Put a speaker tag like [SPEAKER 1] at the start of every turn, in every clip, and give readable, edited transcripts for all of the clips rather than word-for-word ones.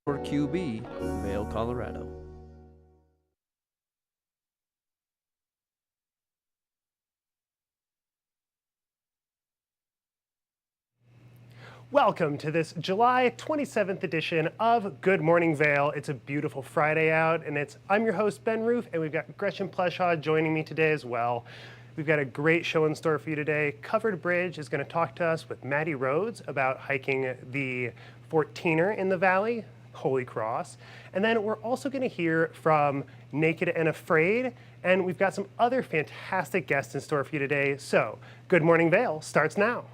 [SPEAKER 1] for QB, Vail, Colorado.
[SPEAKER 2] Welcome to this July 27th edition of Good Morning Vail. It's a beautiful Friday out, and I'm your host, Ben Roof, and we've got Gretchen Pleshaw joining me today as well. We've got a great show in store for you today. Covered Bridge is going to talk to us with Maddie Rhodes about hiking the 14er in the valley, Holy Cross. And then we're also going to hear from Naked and Afraid, and we've got some other fantastic guests in store for you today. So, Good Morning Vail starts now.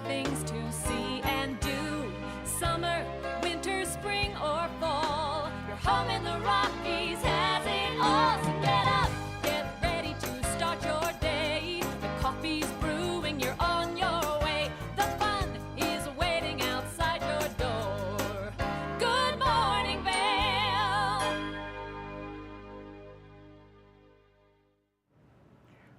[SPEAKER 3] Things to see and do. Summer, winter, spring, or fall. Your home in the Rockies has it all. So get up, get ready to start your day. The coffee's brewing, you're on your way. The fun is waiting outside your door. Good morning, Vail.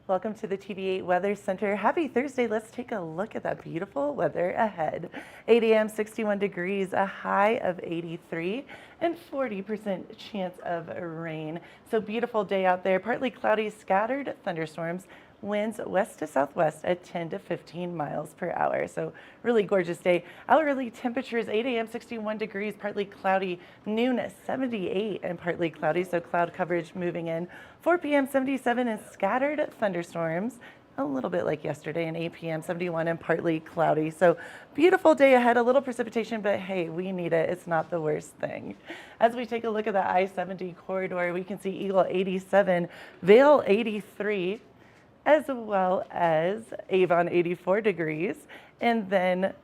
[SPEAKER 4] Welcome to the TV8 Weather Center. Happy Thursday. Let's take a look at that beautiful weather ahead. 8 a.m., 61 degrees, a high of 83, and 40% chance of rain. So beautiful day out there. Partly cloudy, scattered thunderstorms. Winds west to southwest at 10 to 15 miles per hour. So really gorgeous day. Hourly temperatures 8 a.m. 61 degrees, partly cloudy. Noon 78 and partly cloudy. So cloud coverage moving in. 4 p.m. 77 and scattered thunderstorms. A little bit like yesterday, and 8 p.m. 71 and partly cloudy. So beautiful day ahead, a little precipitation, but hey, we need it. It's not the worst thing. As we take a look at the I-70 corridor, we can see Eagle 87, Vail 83, as well as Avon 84 degrees, and then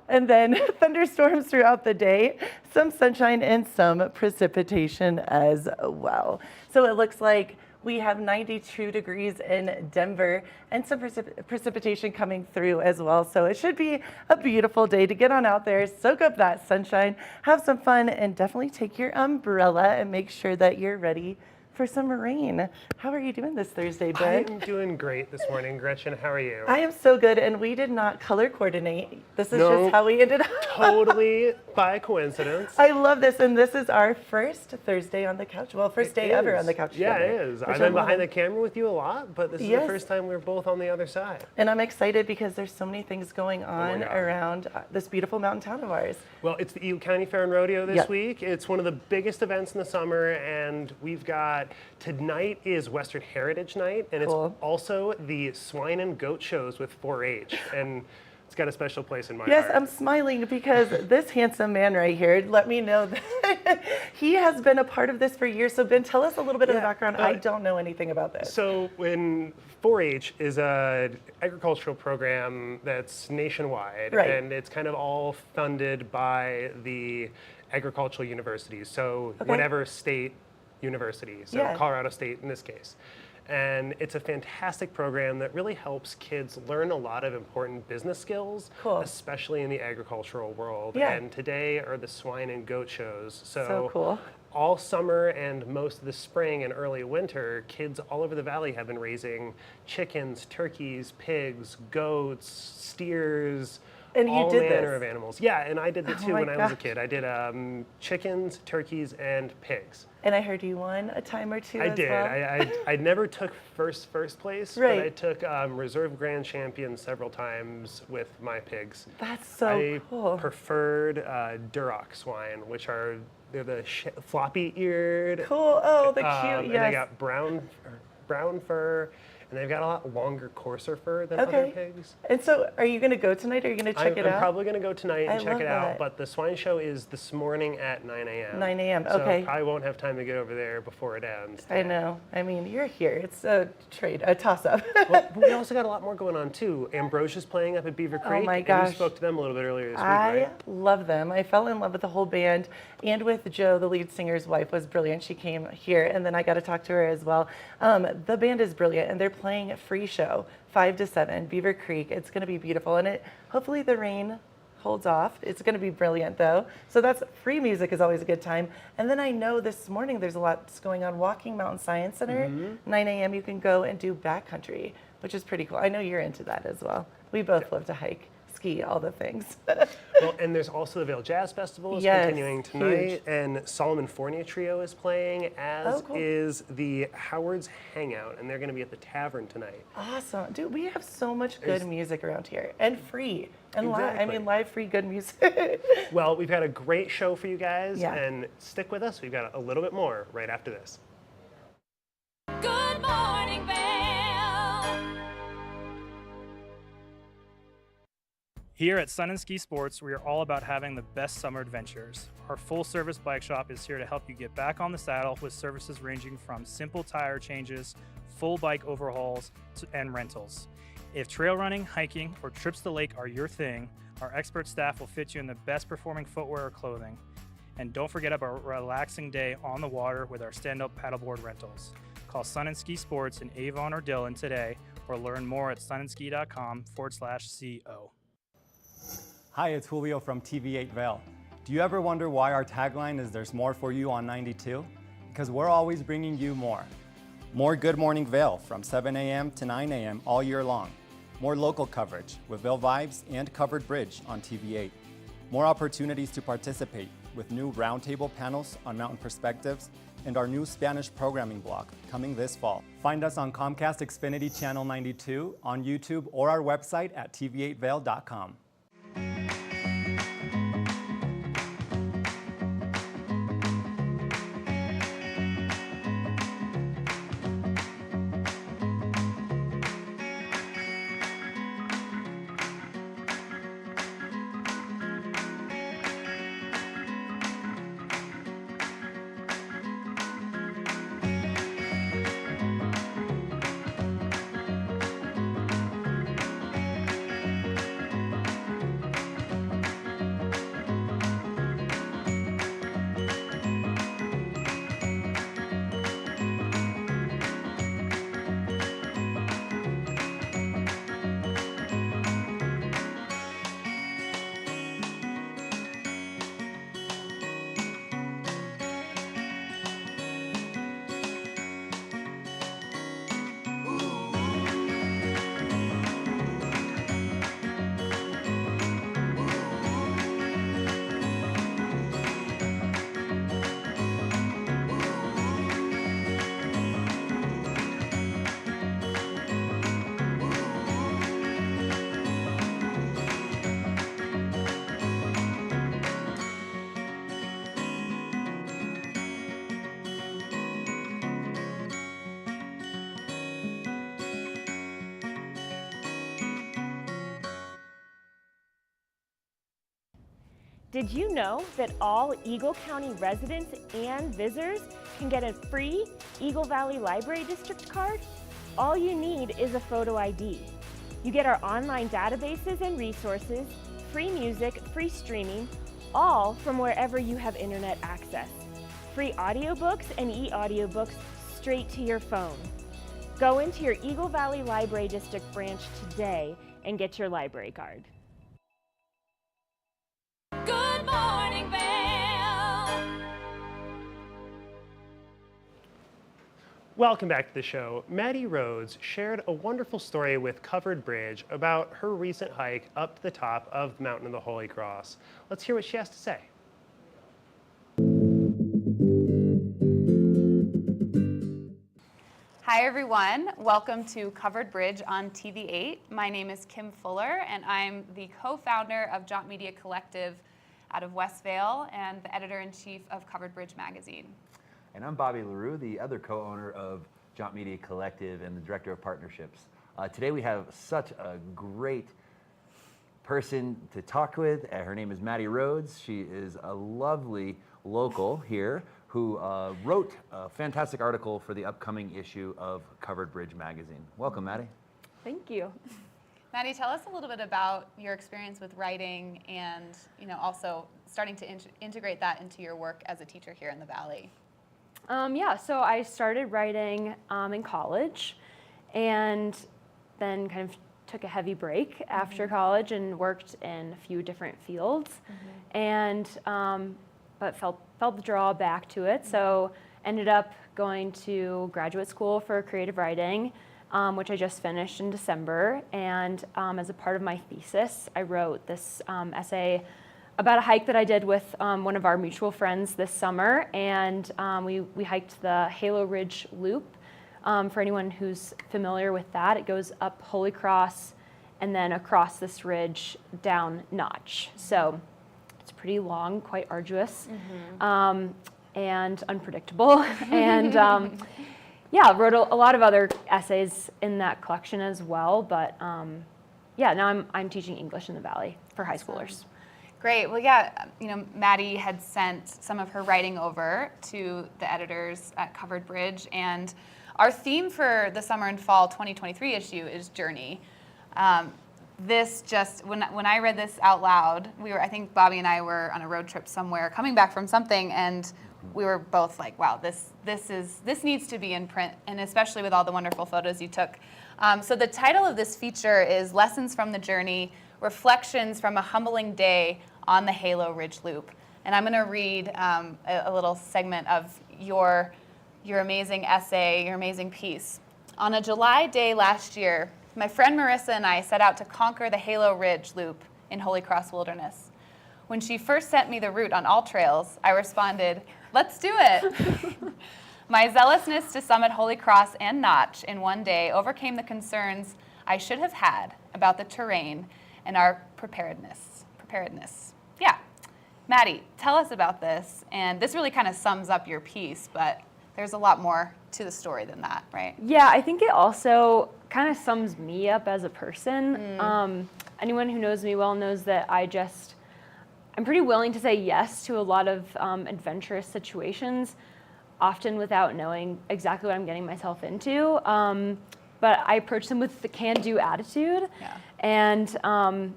[SPEAKER 4] thunderstorms throughout the day, some sunshine and some precipitation as well. So it looks like we have 92 degrees in Denver and some precipitation coming through as well. So it should be a beautiful day to get on out there, soak up that sunshine, have some fun, and definitely take your umbrella and make sure that you're ready for some rain. How are you doing this Thursday, Ben?
[SPEAKER 2] I'm doing great this morning. Gretchen, how are you?
[SPEAKER 4] I am so good, and we did not color coordinate. This is just how we ended up.
[SPEAKER 2] Totally by coincidence.
[SPEAKER 4] I love this, and this is our first Thursday on the couch. Well, first day ever on the couch
[SPEAKER 2] Yeah,
[SPEAKER 4] together,
[SPEAKER 2] it is. I've been behind the camera with you a lot, but this is the first time we're both on the other side.
[SPEAKER 4] And I'm excited because there's so many things going on around this beautiful mountain town of ours.
[SPEAKER 2] Well, it's the Eagle County Fair and Rodeo this week. It's one of the biggest events in the summer, and we've got tonight is Western Heritage Night, and it's also the swine and goat shows with 4-H, and it's got a special place in my heart.
[SPEAKER 4] Yes, I'm smiling because this handsome man right here let me know that he has been a part of this for years. So Ben, tell us a little bit of the background. I don't know anything about this.
[SPEAKER 2] So when 4-H is an agricultural program that's nationwide, and it's kind of all funded by the agricultural universities. So whatever state university, so Colorado State in this case. And it's a fantastic program that really helps kids learn a lot of important business skills, especially in the agricultural world. And today are the swine and goat shows. So
[SPEAKER 4] cool.
[SPEAKER 2] All summer and most of the spring and early winter, kids all over the valley have been raising chickens, turkeys, pigs, goats, steers,
[SPEAKER 4] and
[SPEAKER 2] all
[SPEAKER 4] you did
[SPEAKER 2] manner
[SPEAKER 4] this.
[SPEAKER 2] of animals. Yeah, and I did it too when I was a kid. I did chickens, turkeys, and pigs.
[SPEAKER 4] And I heard you won a time or two
[SPEAKER 2] I
[SPEAKER 4] as
[SPEAKER 2] did.
[SPEAKER 4] well.
[SPEAKER 2] I never took first place, but I took reserve grand champion several times with my pigs.
[SPEAKER 4] That's so cool.
[SPEAKER 2] I preferred Duroc swine, which are they're the floppy-eared.
[SPEAKER 4] Cool. Oh, the cute.
[SPEAKER 2] And they got brown fur. And they've got a lot longer, coarser fur than other pigs.
[SPEAKER 4] And so are you going to go tonight, or are you going to check it out?
[SPEAKER 2] I'm probably going to go tonight and check it out. But the swine show is this morning at 9 a.m.
[SPEAKER 4] 9 a.m.,
[SPEAKER 2] So
[SPEAKER 4] okay.
[SPEAKER 2] I won't have time to get over there before it ends.
[SPEAKER 4] I know. I mean, you're here. It's a toss-up.
[SPEAKER 2] Well, we also got a lot more going on, too. Ambrosia's playing up at Beaver Creek.
[SPEAKER 4] Oh, my gosh.
[SPEAKER 2] And you spoke to them a little bit earlier this week,
[SPEAKER 4] I love them. I fell in love with the whole band, and with Joe, the lead singer's wife, was brilliant. She came here, and then I got to talk to her as well. The band is brilliant, and they're playing a free show, 5 to 7, Beaver Creek. It's going to be beautiful, and hopefully the rain holds off. It's going to be brilliant, though. So that's free music is always a good time. And then I know this morning there's a lot that's going on. Walking Mountain Science Center, 9 a.m. You can go and do backcountry, which is pretty cool. I know you're into that as well. We both love to hike, ski, all the things.
[SPEAKER 2] Well, and there's also the Vail Jazz Festival is
[SPEAKER 4] Yes,
[SPEAKER 2] continuing tonight,
[SPEAKER 4] huge.
[SPEAKER 2] and Solomon Fournier Trio is playing, as
[SPEAKER 4] cool.
[SPEAKER 2] is the Howard's Hangout, and they're going to be at the Tavern tonight.
[SPEAKER 4] Awesome. Dude, we have so much good music around here, and free. And
[SPEAKER 2] Exactly.
[SPEAKER 4] live free good music.
[SPEAKER 2] Well, we've had a great show for you guys,
[SPEAKER 4] Yeah.
[SPEAKER 2] and stick with us. We've got a little bit more right after this.
[SPEAKER 3] Good morning, Vail.
[SPEAKER 5] Here at Sun and Ski Sports, we are all about having the best summer adventures. Our full-service bike shop is here to help you get back on the saddle with services ranging from simple tire changes, full bike overhauls, and rentals. If trail running, hiking, or trips to the lake are your thing, our expert staff will fit you in the best performing footwear or clothing. And don't forget about a relaxing day on the water with our stand-up paddleboard rentals. Call Sun and Ski Sports in Avon or Dillon today, or learn more at sunandski.com/CO.
[SPEAKER 6] Hi, it's Julio from TV8 Vail. Do you ever wonder why our tagline is "There's more for you on 92"? Because we're always bringing you more. More Good Morning Vail from 7 a.m. to 9 a.m. all year long. More local coverage with Vail Vibes and Covered Bridge on TV8. More opportunities to participate with new roundtable panels on mountain perspectives and our new Spanish programming block coming this fall. Find us on Comcast Xfinity Channel 92, on YouTube, or our website at tv8vail.com.
[SPEAKER 7] Did you know that all Eagle County residents and visitors can get a free Eagle Valley Library District card? All you need is a photo ID. You get our online databases and resources, free music, free streaming, all from wherever you have internet access. Free audiobooks and e-audiobooks straight to your phone. Go into your Eagle Valley Library District branch today and get your library card.
[SPEAKER 3] Good morning, Vail.
[SPEAKER 2] Welcome back to the show. Maddie Rhodes shared a wonderful story with Covered Bridge about her recent hike up to the top of the Mountain of the Holy Cross. Let's hear what she has to say.
[SPEAKER 8] Hi everyone, welcome to Covered Bridge on TV8. My name is Kim Fuller and I'm the co-founder of Jaunt Media Collective out of West Vail and the editor-in-chief of Covered Bridge magazine.
[SPEAKER 9] And I'm Bobby LaRue, the other co-owner of Jaunt Media Collective and the director of partnerships. Today we have such a great person to talk with. Her name is Maddie Rhodes. She is a lovely local here who wrote a fantastic article for the upcoming issue of Covered Bridge magazine. Welcome, Maddie.
[SPEAKER 7] Thank you.
[SPEAKER 8] Maddie, tell us a little bit about your experience with writing and also starting to integrate that into your work as a teacher here in the Valley.
[SPEAKER 7] Yeah, so I started writing in college,
[SPEAKER 10] and then kind of took a heavy break after college and worked in a few different fields, and but felt the draw back to it. So ended up going to graduate school for creative writing, which I just finished in December. And as a part of my thesis, I wrote this essay about a hike that I did with one of our mutual friends this summer. And we hiked the Halo Ridge Loop. For anyone who's familiar with that, it goes up Holy Cross and then across this ridge down Notch. So it's pretty long, quite arduous, and unpredictable. And yeah, wrote a lot of other essays in that collection as well. But yeah, now I'm teaching English in the Valley for high schoolers.
[SPEAKER 8] Great. Well, yeah, Maddie had sent some of her writing over to the editors at Covered Bridge, and our theme for the summer and fall 2023 issue is journey. This just, when I read this out loud, I think Bobby and I were on a road trip somewhere, coming back from something, and we were both like, wow, this needs to be in print, and especially with all the wonderful photos you took. So the title of this feature is Lessons from the Journey, Reflections from a Humbling Day on the Halo Ridge Loop. And I'm gonna read a little segment of your amazing essay, your amazing piece. On a July day last year, my friend Marissa and I set out to conquer the Halo Ridge Loop in Holy Cross Wilderness. When she first sent me the route on all trails, I responded, "Let's do it." My zealousness to summit Holy Cross and Notch in one day overcame the concerns I should have had about the terrain and our preparedness. Yeah. Maddie, tell us about this. And this really kind of sums up your piece, but there's a lot more to the story than that, right?
[SPEAKER 10] Yeah, I think it also kind of sums me up as a person. Anyone who knows me well knows that I'm pretty willing to say yes to a lot of adventurous situations, often without knowing exactly what I'm getting myself into. But I approach them with the can-do attitude.
[SPEAKER 8] Yeah.
[SPEAKER 10] And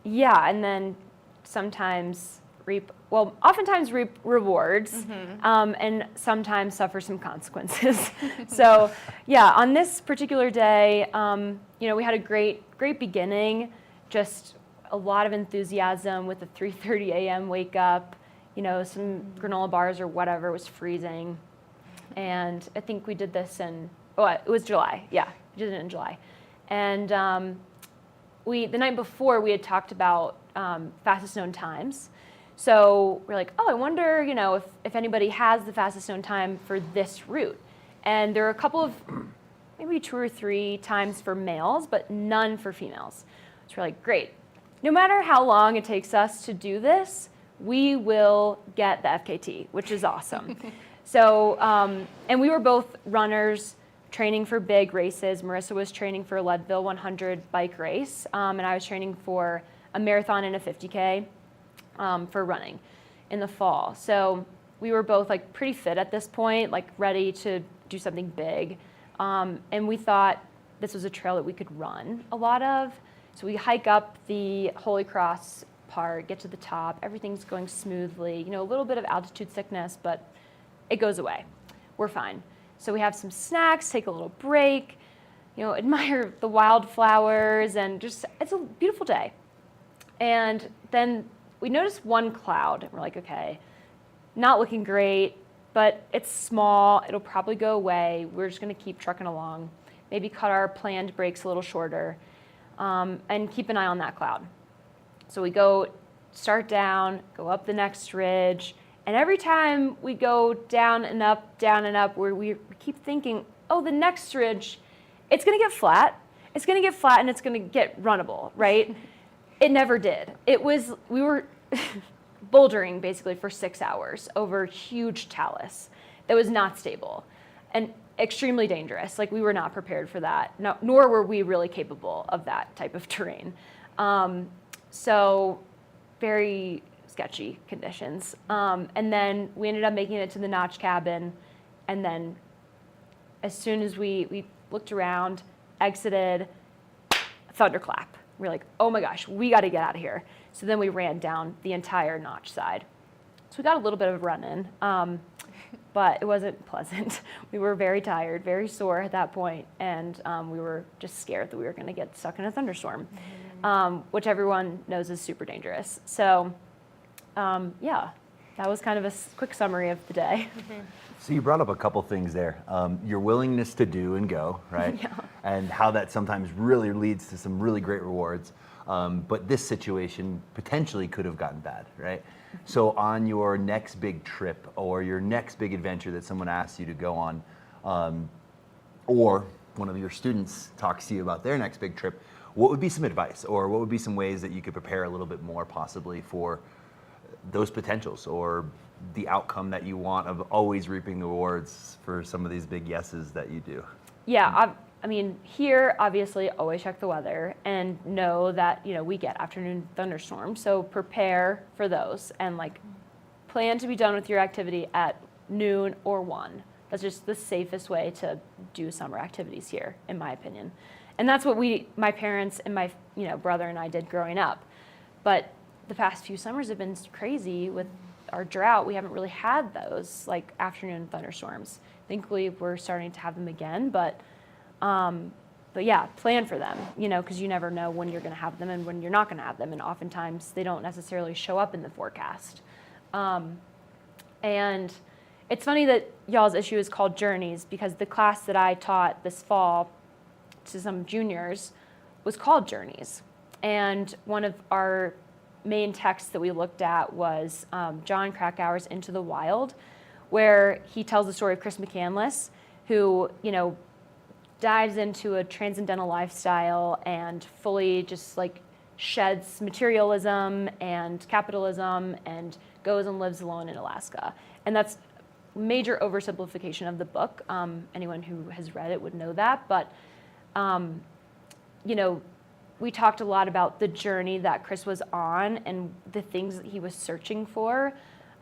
[SPEAKER 10] yeah, and then oftentimes reap rewards, and sometimes suffer some consequences. So yeah, on this particular day, we had a great beginning, just a lot of enthusiasm with the 3:30 a.m. wake up, some granola bars or whatever. It was freezing. And I think we did this it was July. Yeah, we did it in July. And the night before we had talked about fastest known times. So we're like, I wonder, if anybody has the fastest known time for this route. And there are a couple of, maybe 2 or 3 times for males, but none for females. So we're like, great. No matter how long it takes us to do this, we will get the FKT, which is awesome. So, and we were both runners training for big races. Marissa was training for a Leadville 100 bike race, and I was training for a marathon and a 50K for running in the fall. So we were both pretty fit at this point, ready to do something big. And we thought this was a trail that we could run a lot of. So we hike up the Holy Cross part, get to the top, everything's going smoothly, a little bit of altitude sickness, but it goes away. We're fine. So we have some snacks, take a little break, admire the wildflowers, and it's a beautiful day. And then we noticed one cloud, and we're like, okay, not looking great, but it's small, it'll probably go away. We're just gonna keep trucking along, maybe cut our planned breaks a little shorter, and keep an eye on that cloud. So we start down, go up the next ridge, and every time we go down and up, where we keep thinking, the next ridge, it's gonna get flat, and it's gonna get runnable, right? It never did. We were bouldering basically for 6 hours over huge talus that was not stable and extremely dangerous. We were not prepared for that, nor were we really capable of that type of terrain. So very sketchy conditions. And then we ended up making it to the Notch cabin. And then as soon as we looked around, exited, thunderclap. We're like, oh my gosh, we got to get out of here. So then we ran down the entire Notch side. So we got a little bit of a run in. but it wasn't pleasant. We were very tired, very sore at that point, and we were just scared that we were going to get stuck in a thunderstorm, which everyone knows is super dangerous. So, yeah, that was kind of a quick summary of the day.
[SPEAKER 9] So you brought up a couple things there. Your willingness to do and go, right?
[SPEAKER 10] Yeah.
[SPEAKER 9] And how that sometimes really leads to some really great rewards. But this situation potentially could have gotten bad, right? So on your next big trip or your next big adventure that someone asks you to go on, or one of your students talks to you about their next big trip, what would be some advice, or what would be some ways that you could prepare a little bit more possibly for those potentials or the outcome that you want of always reaping the rewards for some of these big yeses that you do?
[SPEAKER 10] Yeah, I mean, here, obviously, always check the weather and know that, we get afternoon thunderstorms. So prepare for those and plan to be done with your activity at noon or 1. That's just the safest way to do summer activities here, in my opinion. And that's what my parents and my, brother and I did growing up. But the past few summers have been crazy with our drought. We haven't really had those afternoon thunderstorms. Thankfully, we're starting to have them again, but yeah, plan for them, because you never know when you're going to have them and when you're not going to have them. And oftentimes they don't necessarily show up in the forecast. And it's funny that y'all's issue is called Journeys, because the class that I taught this fall to some juniors was called Journeys. And one of our main texts that we looked at was John Krakauer's Into the Wild, where he tells the story of Chris McCandless, who, dives into a transcendental lifestyle and fully just sheds materialism and capitalism and goes and lives alone in Alaska. And that's major oversimplification of the book. Anyone who has read it would know that. But, we talked a lot about the journey that Chris was on and the things that he was searching for.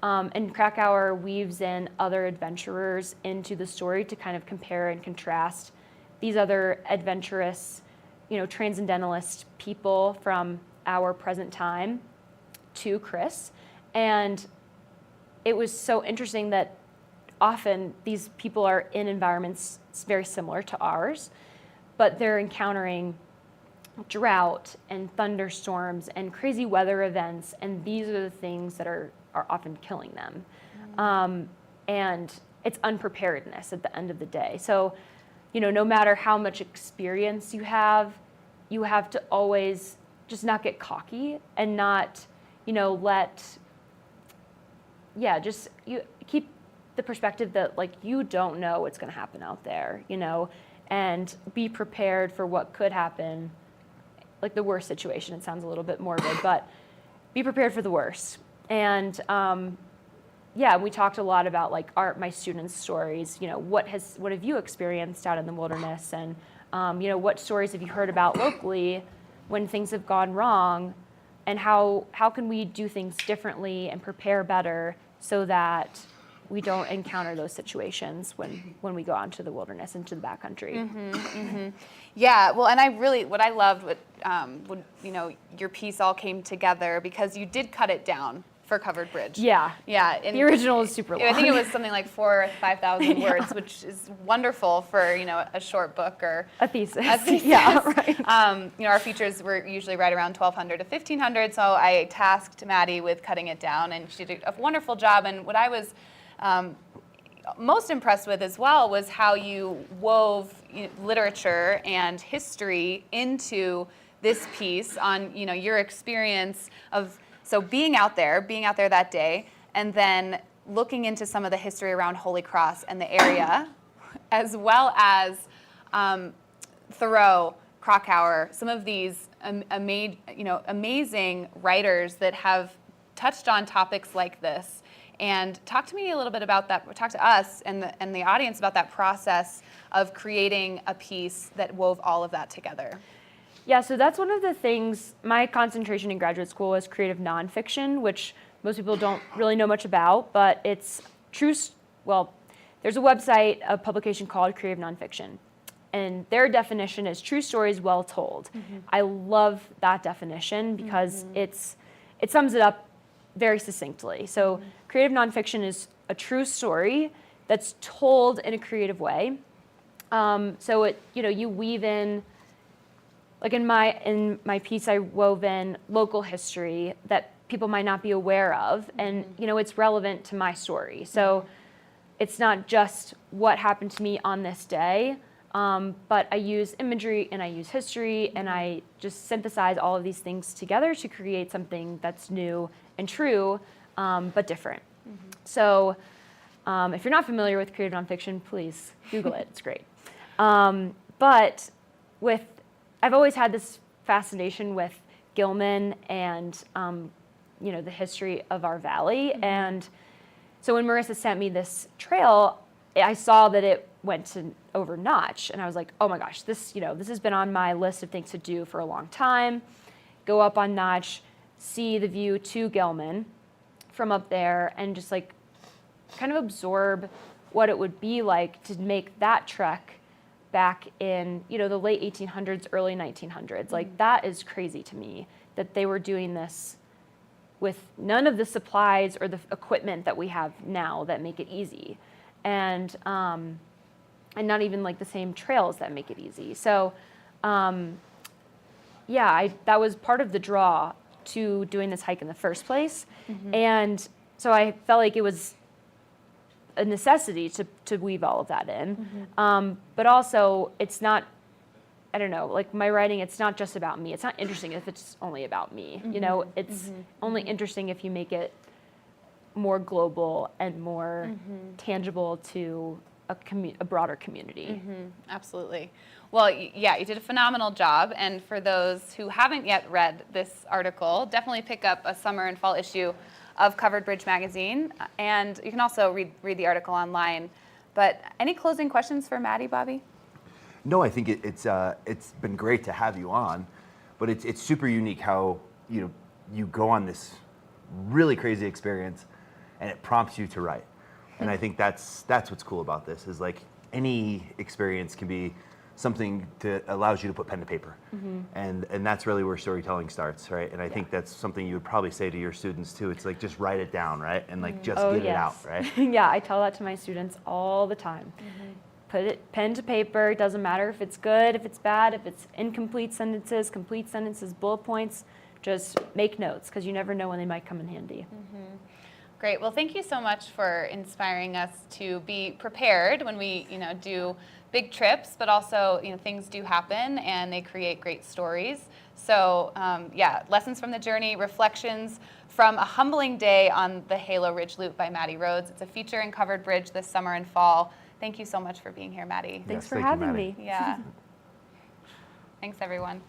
[SPEAKER 10] And Krakauer weaves in other adventurers into the story to kind of compare and contrast these other adventurous, transcendentalist people from our present time to Chris. And it was so interesting that often these people are in environments very similar to ours, but they're encountering drought and thunderstorms and crazy weather events, and these are the things that are often killing them. And it's unpreparedness at the end of the day. So, no matter how much experience you have to always just not get cocky and not, just you keep the perspective that you don't know what's going to happen out there, and be prepared for what could happen, the worst situation. It sounds a little bit morbid, but be prepared for the worst. And we talked a lot about my students' stories. What have you experienced out in the wilderness, and what stories have you heard about locally when things have gone wrong, and how can we do things differently and prepare better so that we don't encounter those situations when we go out into the wilderness, into the backcountry.
[SPEAKER 8] Yeah, well, and what I loved when your piece all came together, because you did cut it down for Covered Bridge.
[SPEAKER 10] Yeah.
[SPEAKER 8] Yeah.
[SPEAKER 10] The original is super long.
[SPEAKER 8] I think it was something like 4,000 or 5,000 words, which is wonderful for, a short book or
[SPEAKER 10] a thesis.
[SPEAKER 8] Yeah, right. Our features were usually right around 1,200 to 1,500, so I tasked Maddie with cutting it down, and she did a wonderful job. And what I was most impressed with as well was how you wove literature and history into this piece on your experience of being out there that day, and then looking into some of the history around Holy Cross and the area, as well as Thoreau, Krakauer, some of these amazing writers that have touched on topics like this. And talk to me a little bit about that. Talk to us and the audience about that process of creating a piece that wove all of that together.
[SPEAKER 10] Yeah, so that's one of the things. My concentration in graduate school was creative nonfiction, which most people don't really know much about, but it's true. Well, there's a website, a publication called Creative Nonfiction, and their definition is true stories well told. I love that definition because it sums it up very succinctly. So creative nonfiction is a true story that's told in a creative way. So it, you weave in, like in my piece, I wove in local history that people might not be aware of, and it's relevant to my story. So it's not just what happened to me on this day, but I use imagery and I use history and I just synthesize all of these things together to create something that's new and true, but different. So if you're not familiar with creative nonfiction, please Google it. It's great. But I've always had this fascination with Gilman and the history of our valley. And so when Marissa sent me this trail, I saw that it went to over Notch, and I was like, oh my gosh, this has been on my list of things to do for a long time. Go up on Notch, see the view to Gilman from up there, and just like kind of absorb what it would be like to make that trek back in the late 1800s, early 1900s. Like, that is crazy to me that they were doing this with none of the supplies or the equipment that we have now that make it easy, and not even like the same trails that make it easy. So that was part of the draw to doing this hike in the first place. And so I felt like it was a necessity to weave all of that in. But also, it's not, I don't know, like my writing, it's not just about me. It's not interesting if it's only about me. It's only interesting if you make it more global and more tangible to a broader community.
[SPEAKER 8] Absolutely. Well, yeah, you did a phenomenal job. And for those who haven't yet read this article, definitely pick up a summer and fall issue of Covered Bridge magazine. And you can also read the article online. But any closing questions for Maddie, Bobby?
[SPEAKER 9] No, I think it's been great to have you on, but it's super unique how you go on this really crazy experience, and it prompts you to write. And I think that's what's cool about this, is like any experience can be something that allows you to put pen to paper. And that's really where storytelling starts, right? And I think that's something you would probably say to your students too. It's like, just write it down, right? And like, just get it out, right?
[SPEAKER 10] Yeah, I tell that to my students all the time. Put it pen to paper. It doesn't matter if it's good, if it's bad, if it's incomplete sentences, complete sentences, bullet points. Just make notes, because you never know when they might come in handy.
[SPEAKER 8] Great. Well, thank you so much for inspiring us to be prepared when we, do big trips, but also, things do happen and they create great stories. So, Lessons from the Journey, Reflections from a Humbling Day on the Halo Ridge Loop by Maddie Rhodes. It's a feature in Covered Bridge this summer and fall. Thank you so much for being here, Maddie.
[SPEAKER 10] Thanks for having me.
[SPEAKER 8] Yeah. Thanks, everyone.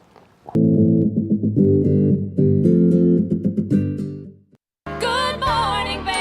[SPEAKER 3] Good morning, Vail.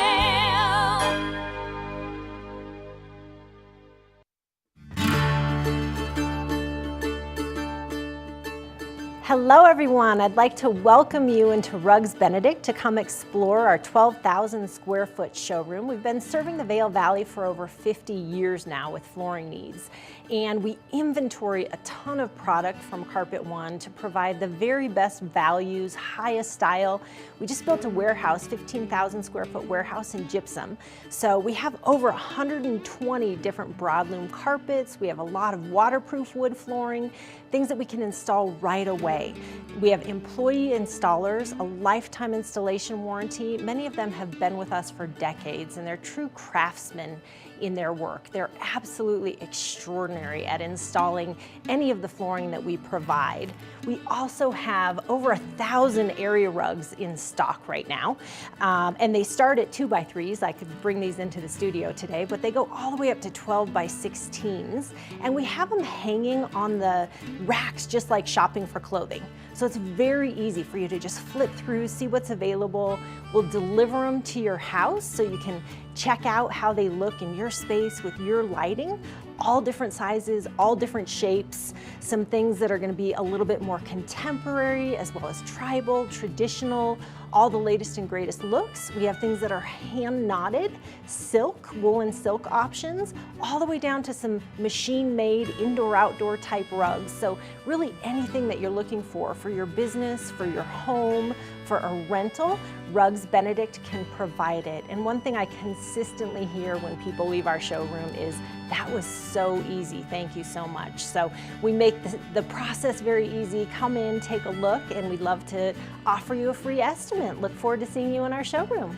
[SPEAKER 11] Hello, everyone. I'd like to welcome you into Rugs Benedict to come explore our 12,000 square foot showroom. We've been serving the Vail Valley for over 50 years now with flooring needs. And we inventory a ton of product from Carpet One to provide the very best values, highest style. We just built a warehouse, 15,000 square foot warehouse in gypsum. So we have over 120 different broadloom carpets. We have a lot of waterproof wood flooring, things that we can install right away. We have employee installers, a lifetime installation warranty. Many of them have been with us for decades, and they're true craftsmen in their work. They're absolutely extraordinary at installing any of the flooring that we provide. We also have over 1,000 area rugs in stock right now, and they start at 2x3s. I could bring these into the studio today, but they go all the way up to 12x16s, and we have them hanging on the racks just like shopping for clothing. So it's very easy for you to just flip through, see what's available. We'll deliver them to your house so you can check out how they look in your space with your lighting. All different sizes, all different shapes, some things that are going to be a little bit more contemporary, as well as tribal, traditional, all the latest and greatest looks. We have things that are hand knotted, silk, woolen silk options, all the way down to some machine-made indoor-outdoor type rugs. So really anything that you're looking for your business, for your home, for a rental, Rugs Benedict can provide it. And one thing I consistently hear when people leave our showroom is, that was so easy, thank you so much. So we make the process very easy. Come in, take a look, and we'd love to offer you a free estimate. Look forward to seeing you in our showroom.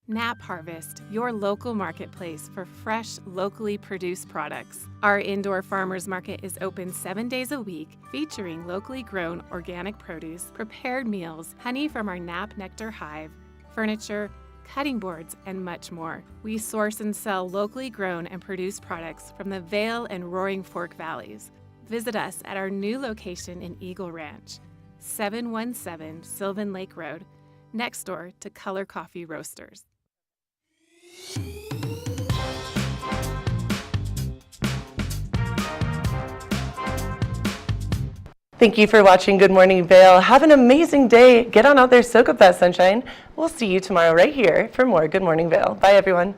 [SPEAKER 12] Nap Harvest, your local marketplace for fresh, locally produced products. Our indoor farmers market is open 7 days a week, featuring locally grown organic produce, prepared meals, honey from our Nap Nectar hive, furniture, cutting boards, and much more. We source and sell locally grown and produced products from the Vail and Roaring Fork valleys. Visit us at our new location in Eagle Ranch, 717 Sylvan Lake Road, next door to Color Coffee Roasters.
[SPEAKER 4] Thank you for watching Good Morning Vail. Have an amazing day. Get on out there, soak up that sunshine. We'll see you tomorrow right here for more Good Morning Vail. Bye, everyone.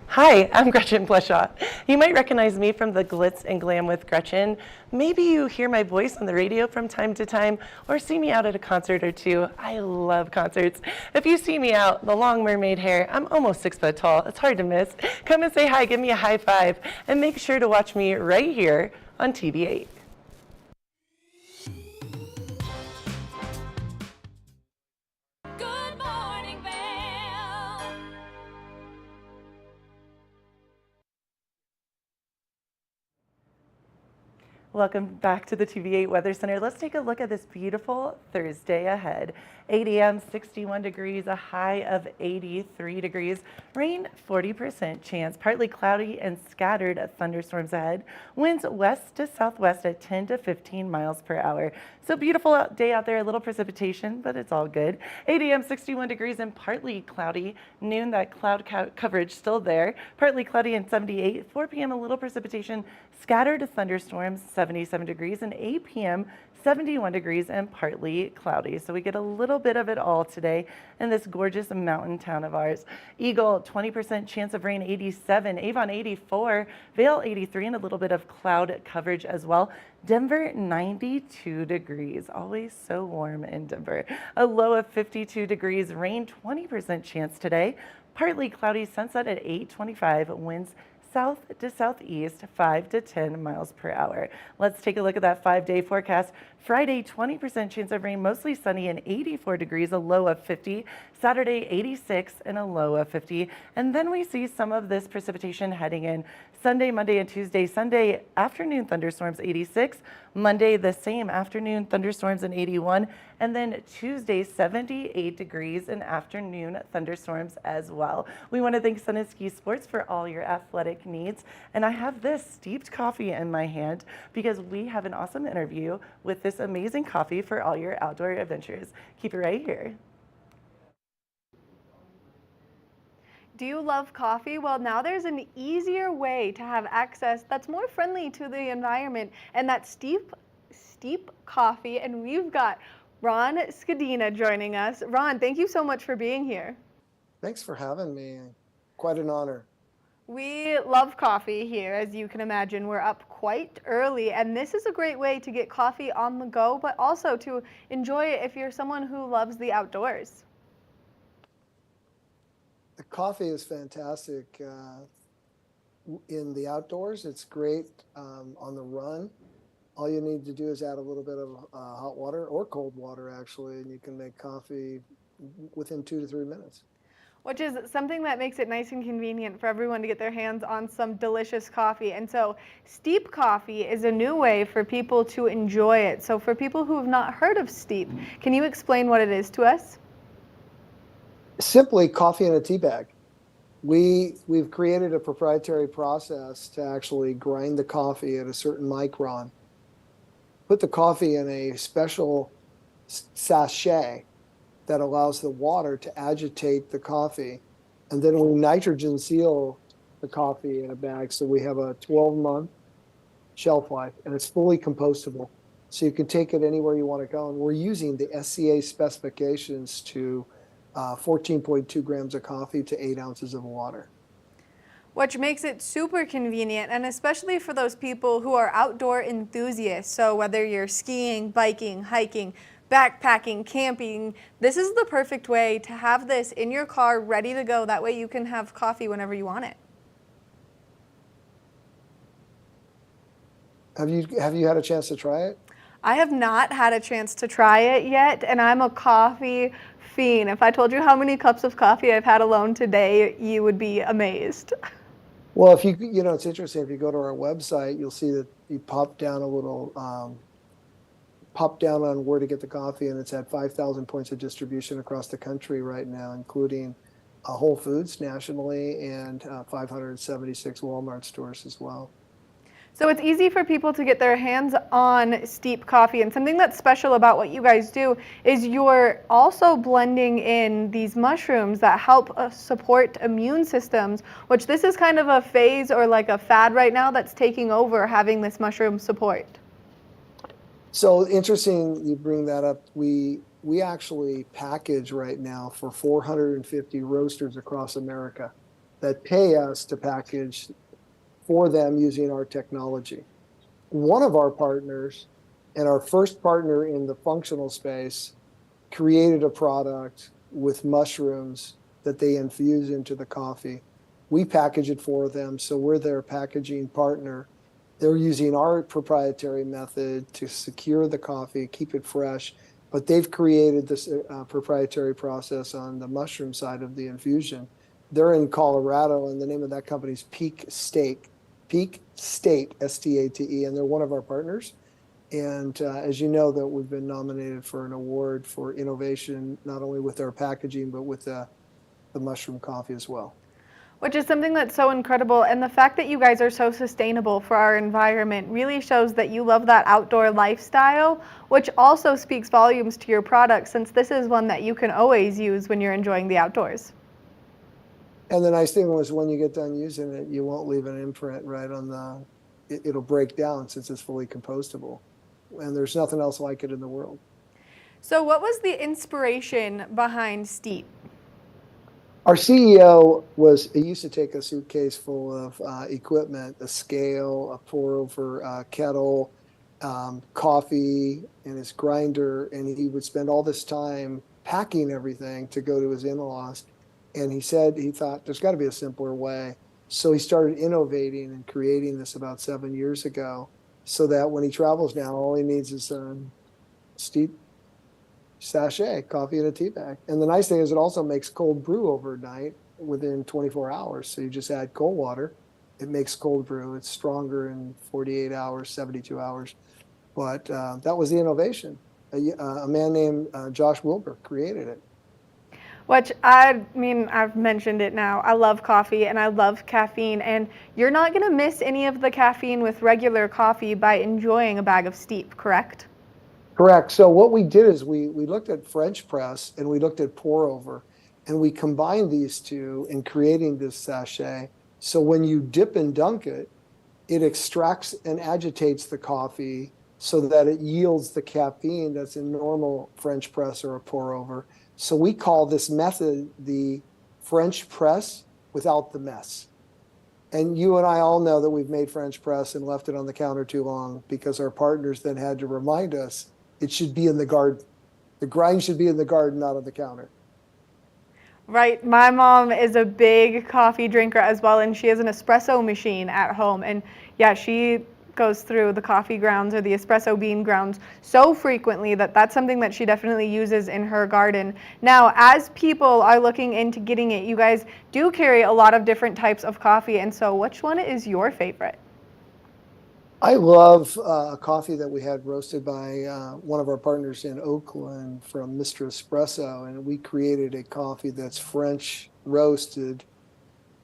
[SPEAKER 4] Hi, I'm Gretchen Pleshaw. You might recognize me from the Glitz and Glam with Gretchen. Maybe you hear my voice on the radio from time to time or see me out at a concert or two. I love concerts. If you see me out, the long mermaid hair, I'm almost 6 foot tall. It's hard to miss. Come and say hi, give me a high five, and make sure to watch me right here on TV8.
[SPEAKER 3] Good morning, Vail.
[SPEAKER 4] Welcome back to the TV8 Weather Center. Let's take a look at this beautiful Thursday ahead. 8 a.m., 61 degrees, a high of 83 degrees. Rain, 40% chance. Partly cloudy and scattered thunderstorms ahead. Winds west to southwest at 10 to 15 miles per hour. So beautiful day out there, a little precipitation, but it's all good. 8 a.m., 61 degrees and partly cloudy. Noon, that cloud coverage still there. Partly cloudy and 78. 4 p.m., a little precipitation, scattered thunderstorms, 77 degrees. And 8 p.m., 71 degrees and partly cloudy. So we get a little bit of it all today in this gorgeous mountain town of ours. Eagle, 20% chance of rain, 87. Avon, 84. Vail, 83, and a little bit of cloud coverage as well. Denver, 92 degrees. Always so warm in Denver. A low of 52 degrees. Rain, 20% chance today. Partly cloudy, sunset at 8:25. Winds south to southeast, 5 to 10 miles per hour. Let's take a look at that 5-day forecast. Friday, 20% chance of rain, mostly sunny and 84 degrees, a low of 50. Saturday, 86 and a low of 50. And then we see some of this precipitation heading in Sunday, Monday, and Tuesday. Sunday, afternoon thunderstorms, 86. Monday, the same afternoon thunderstorms and 81. And then Tuesday, 78 degrees and afternoon thunderstorms as well. We want to thank Sun and Ski Sports for all your athletic needs. And I have this steeped coffee in my hand because we have an awesome interview with this amazing coffee for all your outdoor adventures. Keep it right here.
[SPEAKER 13] Do you love coffee? Well, now there's an easier way to have access that's more friendly to the environment, and that's steep coffee. And we've got Ron Scadina joining us. Ron, thank you so much for being here.
[SPEAKER 14] Thanks for having me. Quite an honor.
[SPEAKER 13] We love coffee here, as you can imagine. We're up quite early, and this is a great way to get coffee on the go, but also to enjoy it if you're someone who loves the outdoors.
[SPEAKER 14] The coffee is fantastic in the outdoors. It's great on the run. All you need to do is add a little bit of hot water or cold water, actually, and you can make coffee within 2 to 3 minutes.
[SPEAKER 13] Which is something that makes it nice and convenient for everyone to get their hands on some delicious coffee. And so steep coffee is a new way for people to enjoy it. So for people who have not heard of steep, can you explain what it is to us?
[SPEAKER 14] Simply coffee in a tea bag. We've created a proprietary process to actually grind the coffee at a certain micron, put the coffee in a special sachet that allows the water to agitate the coffee, and then we nitrogen seal the coffee in a bag, so we have a 12-month shelf life, and it's fully compostable. So you can take it anywhere you want to go. And we're using the SCA specifications to 14.2 grams of coffee to 8 ounces of water.
[SPEAKER 13] Which makes it super convenient, and especially for those people who are outdoor enthusiasts. So whether you're skiing, biking, hiking, backpacking, camping, this is the perfect way to have this in your car ready to go. That way you can have coffee whenever you want it.
[SPEAKER 14] Have you had a chance to try it?
[SPEAKER 13] I have not had a chance to try it yet, and I'm a coffee fiend. If I told you how many cups of coffee I've had alone today, you would be amazed.
[SPEAKER 14] Well, if it's interesting. If you go to our website, you'll see that you pop down a little, pop down on where to get the coffee, and it's at 5,000 points of distribution across the country right now, including Whole Foods nationally and 576 Walmart stores as well.
[SPEAKER 13] So it's easy for people to get their hands on steep coffee, and something that's special about what you guys do is you're also blending in these mushrooms that help support immune systems, which this is kind of a phase or like a fad right now that's taking over, having this mushroom support.
[SPEAKER 14] So interesting you bring that up. We actually package right now for 450 roasters across America that pay us to package for them using our technology. One of our partners, and our first partner in the functional space, created a product with mushrooms that they infuse into the coffee. We package it for them, so we're their packaging partner. They're using our proprietary method to secure the coffee, keep it fresh, but they've created this proprietary process on the mushroom side of the infusion. They're in Colorado, and the name of that company is Peak State, S-T-A-T-E, and they're one of our partners. And as you know, that we've been nominated for an award for innovation, not only with our packaging, but with the mushroom coffee as well.
[SPEAKER 13] Which is something that's so incredible, and the fact that you guys are so sustainable for our environment really shows that you love that outdoor lifestyle, which also speaks volumes to your product, since this is one that you can always use when you're enjoying the outdoors.
[SPEAKER 14] And the nice thing was when you get done using it, you won't leave an imprint right on it'll break down since it's fully compostable. And there's nothing else like it in the world.
[SPEAKER 13] So what was the inspiration behind Steep?
[SPEAKER 14] Our CEO he used to take a suitcase full of equipment, a scale, a pour over kettle, coffee, and his grinder, and he would spend all this time packing everything to go to his in-laws. And he thought there's got to be a simpler way. So he started innovating and creating this about 7 years ago, so that when he travels now, all he needs is a steep sachet, coffee in a tea bag. And the nice thing is it also makes cold brew overnight within 24 hours. So you just add cold water, it makes cold brew. It's stronger in 48 hours, 72 hours. But that was the innovation. A man named Josh Wilbur created it.
[SPEAKER 13] Which, I've mentioned it now. I love coffee and I love caffeine, and you're not going to miss any of the caffeine with regular coffee by enjoying a bag of Steep, correct?
[SPEAKER 14] Correct. So what we did is we looked at French press and we looked at pour over, and we combined these two in creating this sachet. So when you dip and dunk it, it extracts and agitates the coffee so that it yields the caffeine that's in normal French press or a pour over. So we call this method the French press without the mess. And you and I all know that we've made French press and left it on the counter too long because our partners then had to remind us it should be in the garden. The grind should be in the garden, not on the counter.
[SPEAKER 13] Right. My mom is a big coffee drinker as well, and she has an espresso machine at home. And yeah, she goes through the coffee grounds or the espresso bean grounds so frequently that that's something that she definitely uses in her garden. Now, as people are looking into getting it, you guys do carry a lot of different types of coffee, and so which one is your favorite?
[SPEAKER 14] I love a coffee that we had roasted by one of our partners in Oakland from Mr. Espresso, and we created a coffee that's French roasted,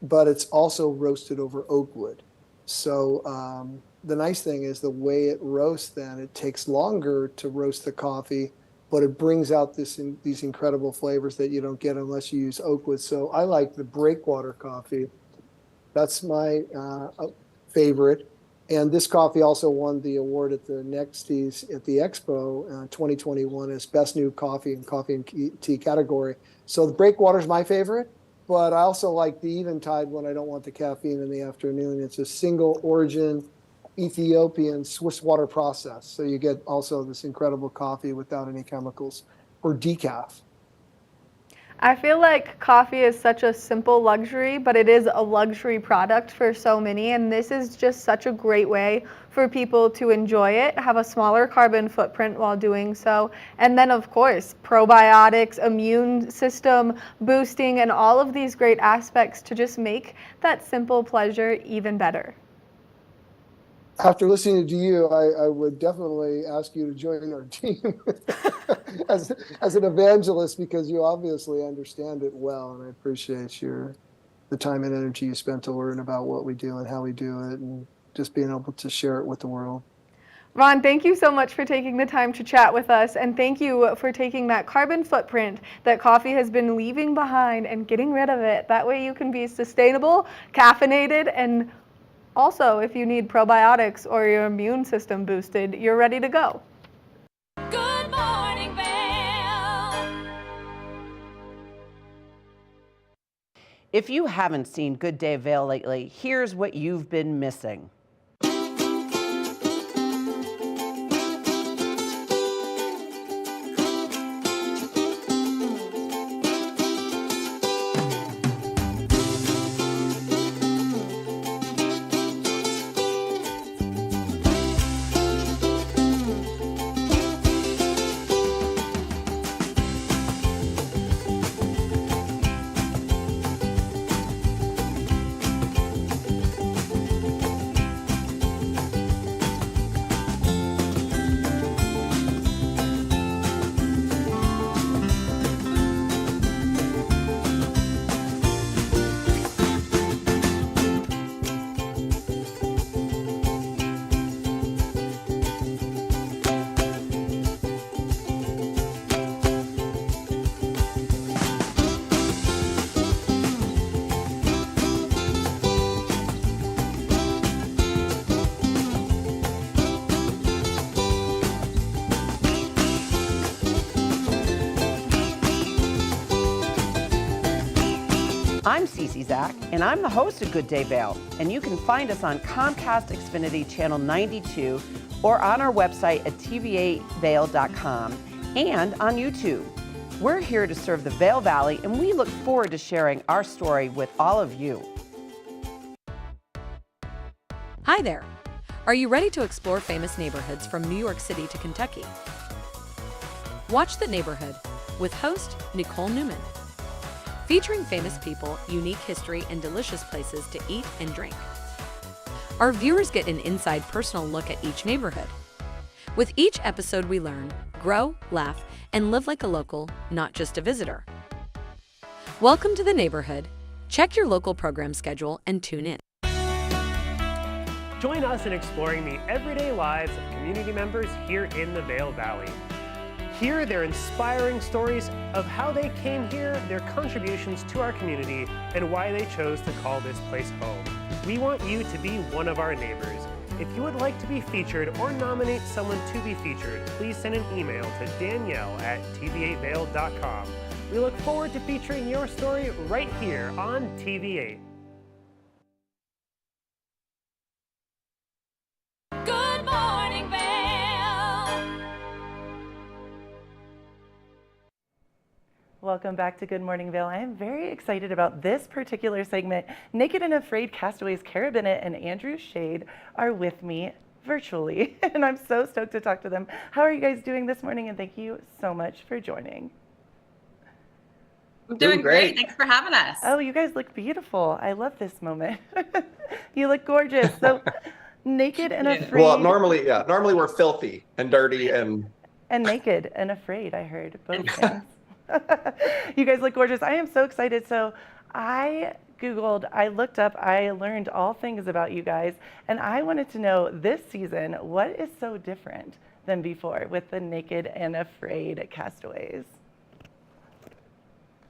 [SPEAKER 14] but it's also roasted over oak wood. So the nice thing is the way it roasts, then it takes longer to roast the coffee, but it brings out these incredible flavors that you don't get unless you use oak wood. So I like the breakwater coffee. That's my favorite. And this coffee also won the award at the Nexties at the Expo 2021 as Best New Coffee and Coffee and Tea category. So the Breakwater is my favorite, but I also like the Eventide when I don't want the caffeine in the afternoon. It's a single origin Ethiopian Swiss water process. So you get also this incredible coffee without any chemicals or decaf.
[SPEAKER 13] I feel like coffee is such a simple luxury, but it is a luxury product for so many, and this is just such a great way for people to enjoy it, have a smaller carbon footprint while doing so, and then of course, probiotics, immune system boosting, and all of these great aspects to just make that simple pleasure even better.
[SPEAKER 14] After listening to you, I would definitely ask you to join our team as an evangelist, because you obviously understand it well, and I appreciate the time and energy you spent to learn about what we do and how we do it, and just being able to share it with the world.
[SPEAKER 13] Ron, thank you so much for taking the time to chat with us, and thank you for taking that carbon footprint that coffee has been leaving behind and getting rid of it. That way you can be sustainable, caffeinated, and also, if you need probiotics or your immune system boosted, you're ready to go.
[SPEAKER 3] Good morning, Vail.
[SPEAKER 15] If you haven't seen Good Day Vail lately, here's what you've been missing. I'm Cece Zach, and I'm the host of Good Day Vail, and you can find us on Comcast Xfinity Channel 92 or on our website at tv8vail.com and on YouTube. We're here to serve the Vail Valley, and we look forward to sharing our story with all of you.
[SPEAKER 16] Hi there. Are you ready to explore famous neighborhoods from New York City to Kentucky? Watch The Neighborhood with host Nicole Newman. Featuring famous people, unique history, and delicious places to eat and drink. Our viewers get an inside personal look at each neighborhood. With each episode we learn, grow, laugh, and live like a local, not just a visitor. Welcome to The Neighborhood. Check your local program schedule and tune in.
[SPEAKER 2] Join us in exploring the everyday lives of community members here in the Vail Valley. Hear their inspiring stories of how they came here, their contributions to our community, and why they chose to call this place home. We want you to be one of our neighbors. If you would like to be featured or nominate someone to be featured, please send an email to danielle@tv8vail.com. We look forward to featuring your story right here on TV8.
[SPEAKER 3] Good morning, Vail.
[SPEAKER 4] Welcome back to Good Morning Vail. I am very excited about this particular segment. Naked and Afraid Castaways, Cara Bennett and Andrew Shade are with me virtually, and I'm so stoked to talk to them. How are you guys doing this morning? And thank you so much for joining.
[SPEAKER 17] I'm doing great. Thanks for having us.
[SPEAKER 4] Oh, you guys look beautiful. I love this moment. You look gorgeous. So naked and afraid.
[SPEAKER 18] Well, normally we're filthy and dirty and
[SPEAKER 4] naked and afraid, I heard both things. You guys look gorgeous. I am so excited. So I Googled, I looked up, I learned all things about you guys, and I wanted to know this season, what is so different than before with the Naked and Afraid Castaways?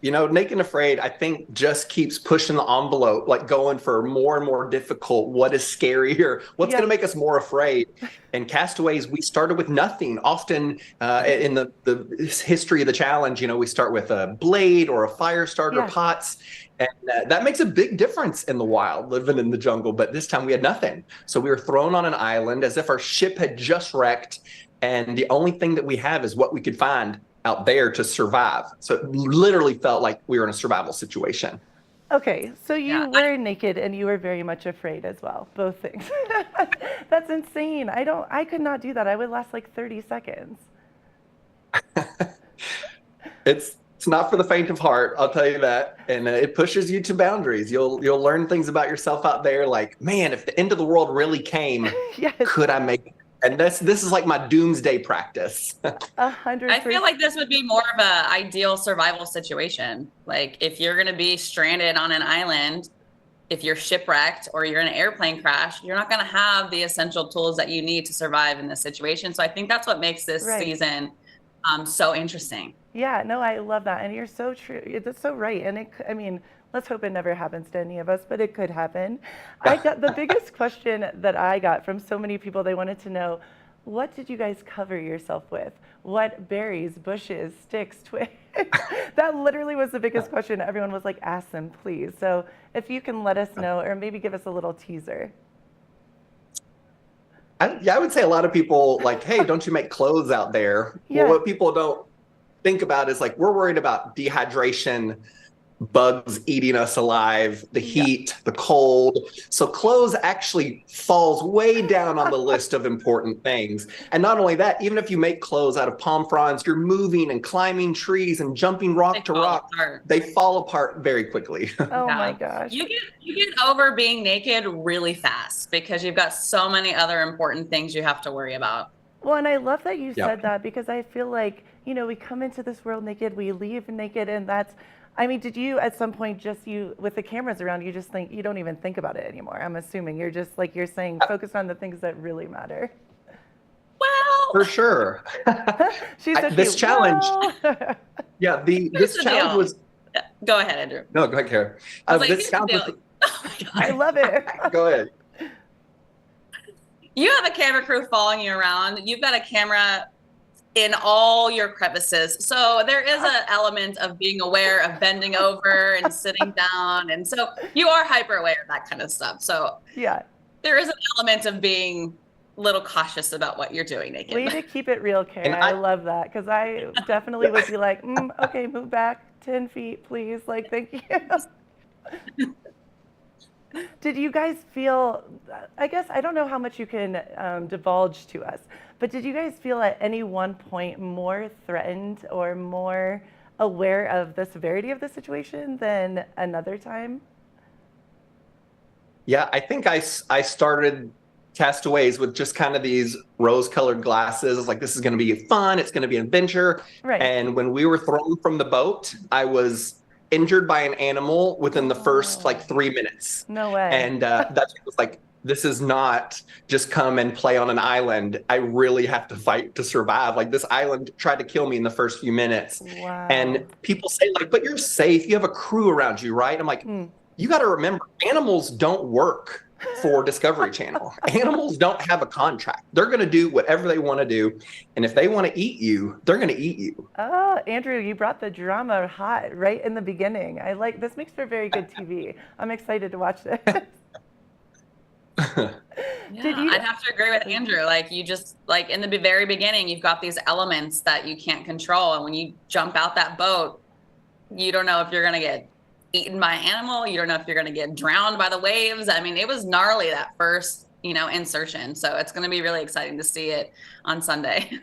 [SPEAKER 18] Naked and Afraid, I think, just keeps pushing the envelope, like going for more and more difficult. What is scarier? What's going to make us more afraid? And Castaways, we started with nothing. Often in the history of the challenge, we start with a blade or a fire starter, pots. And that makes a big difference in the wild, living in the jungle. But this time we had nothing. So we were thrown on an island as if our ship had just wrecked. And the only thing that we have is what we could find out there to survive. So it literally felt like we were in a survival situation.
[SPEAKER 4] Okay, so you were naked and you were very much afraid as well, both things. That's insane. I could not do that. I would last like 30 seconds.
[SPEAKER 18] It's not for the faint of heart, I'll tell you that. And it pushes you to boundaries. You'll learn things about yourself out there, like, man, if the end of the world really came, could I make it? And this is like my doomsday practice.
[SPEAKER 4] 100%.
[SPEAKER 17] I feel like this would be more of a ideal survival situation. Like if you're going to be stranded on an island, if you're shipwrecked or you're in an airplane crash, you're not going to have the essential tools that you need to survive in this situation. So I think that's what makes this season so interesting.
[SPEAKER 4] Yeah, no, I love that. And you're so true. That's so right. And let's hope it never happens to any of us, but it could happen. I got the biggest question that I got from so many people. They wanted to know, what did you guys cover yourself with? What berries, bushes, sticks, twigs? That literally was the biggest question. Everyone was like, ask them, please. So if you can let us know, or maybe give us a little teaser.
[SPEAKER 18] I would say a lot of people like, hey, don't you make clothes out there? Well, what people don't think about is like, we're worried about dehydration, bugs eating us alive, the heat, the cold. So clothes actually falls way down on the list of important things. And not only that, even if you make clothes out of palm fronds, you're moving and climbing trees and jumping rock to rock. They fall apart very quickly.
[SPEAKER 4] Oh my gosh.
[SPEAKER 17] You get over being naked really fast because you've got so many other important things you have to worry about.
[SPEAKER 4] Well, and I love that you said that, because I feel like, we come into this world naked, we leave naked, and did you at some point with the cameras around, you just think, you don't even think about it anymore? I'm assuming you're just, like you're saying, focus on the things that really matter.
[SPEAKER 17] Well,
[SPEAKER 18] for sure. This challenge, this challenge was.
[SPEAKER 17] Go ahead, Andrew.
[SPEAKER 18] No, go ahead, Kara. This challenge was.
[SPEAKER 17] Oh my God.
[SPEAKER 4] I love it.
[SPEAKER 18] Go ahead.
[SPEAKER 17] You have a camera crew following you around. You've got a camera in all your crevices. So there is an element of being aware of bending over and sitting down. And so you are hyper aware of that kind of stuff. So there is an element of being a little cautious about what you're doing naked.
[SPEAKER 4] Way to keep it real, Kara. I love that, because I definitely would be like, okay, move back 10 feet, please. Like, thank you. Did you guys feel, I guess, I don't know how much you can divulge to us, but did you guys feel at any one point more threatened or more aware of the severity of the situation than another time?
[SPEAKER 18] Yeah, I think I started Castaways with just kind of these rose-colored glasses. Like, this is going to be fun. It's going to be an adventure.
[SPEAKER 4] Right.
[SPEAKER 18] And when we were thrown from the boat, I was injured by an animal within the first 3 minutes.
[SPEAKER 4] No way.
[SPEAKER 18] And that's was like, this is not just come and play on an island. I really have to fight to survive. Like, this island tried to kill me in the first few minutes.
[SPEAKER 4] Wow.
[SPEAKER 18] And people say, like, but you're safe. You have a crew around you, right? I'm like, you got to remember, animals don't work for Discovery Channel. Animals don't have a contract. They're going to do whatever they want to do. And if they want to eat you, they're going to eat you.
[SPEAKER 4] Oh, Andrew, you brought the drama hot right in the beginning. This makes for very good TV. I'm excited to watch this.
[SPEAKER 17] I'd have to agree with Andrew. Like, you just, like, in the very beginning, you've got these elements that you can't control. And when you jump out that boat, you don't know if you're going to get eaten by an animal. You don't know if you're going to get drowned by the waves. I mean, it was gnarly, that first, insertion. So it's going to be really exciting to see it on Sunday.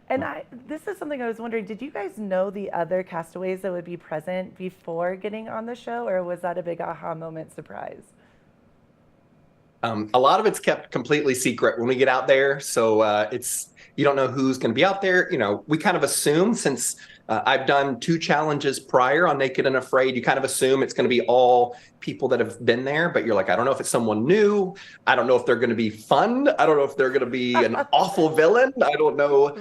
[SPEAKER 4] And this is something I was wondering, did you guys know the other castaways that would be present before getting on the show, or was that a big aha moment surprise?
[SPEAKER 18] A lot of it's kept completely secret when we get out there. So you don't know who's going to be out there. We kind of assume, since I've done 2 challenges prior on Naked and Afraid. You kind of assume it's going to be all people that have been there, but you're like, I don't know if it's someone new. I don't know if they're going to be fun. I don't know if they're going to be an awful villain. I don't know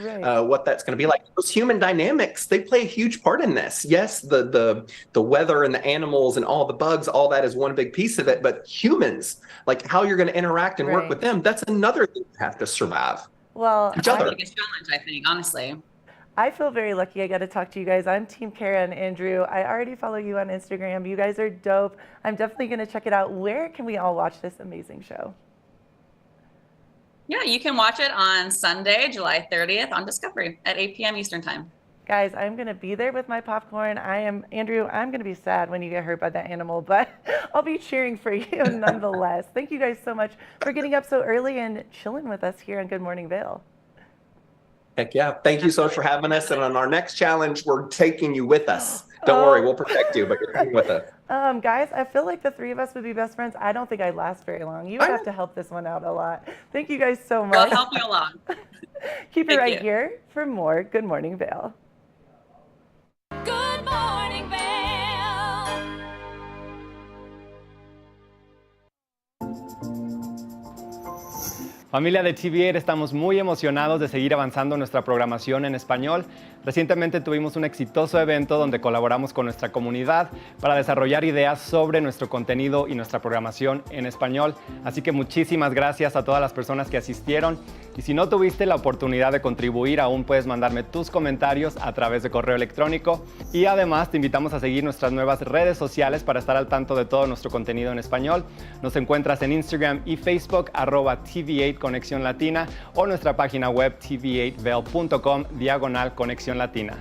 [SPEAKER 18] what that's going to be like. Those human dynamics, they play a huge part in this. Yes, the weather and the animals and all the bugs, all that is one big piece of it, but humans, like how you're going to interact and work with them, that's another thing you have to survive.
[SPEAKER 4] Well,
[SPEAKER 17] That's the biggest challenge, I think, honestly.
[SPEAKER 4] I feel very lucky I got to talk to you guys. I'm Team Kara and Andrew. I already follow you on Instagram. You guys are dope. I'm definitely going to check it out. Where can we all watch this amazing show?
[SPEAKER 17] Yeah, you can watch it on Sunday, July 30th on Discovery at 8 p.m. Eastern Time.
[SPEAKER 4] Guys, I'm going to be there with my popcorn. Andrew, I'm going to be sad when you get hurt by that animal, but I'll be cheering for you nonetheless. Thank you guys so much for getting up so early and chilling with us here on Good Morning Vail.
[SPEAKER 18] Heck yeah. Thank you so much for having us. And on our next challenge, we're taking you with us. Don't worry, we'll protect you, but you're coming with us.
[SPEAKER 4] Guys, I feel like the 3 of us would be best friends. I don't think I'd last very long. You would have to help this one out a lot. Thank you guys so much.
[SPEAKER 17] I'll help you along.
[SPEAKER 4] Keep it right here for more Good Morning Vail.
[SPEAKER 3] Good morning, Vail.
[SPEAKER 6] Familia de TV8, estamos muy emocionados de seguir avanzando nuestra programación en español. Recientemente tuvimos un exitoso evento donde colaboramos con nuestra comunidad para desarrollar ideas sobre nuestro contenido y nuestra programación en español. Así que muchísimas gracias a todas las personas que asistieron. Y si no tuviste la oportunidad de contribuir, aún puedes mandarme tus comentarios a través de correo electrónico. Y además te invitamos a seguir nuestras nuevas redes sociales para estar al tanto de todo nuestro contenido en español. Nos encuentras en Instagram y Facebook, @TV8 Conexión Latina, o nuestra página web tv8vail.com/Conexión Latina.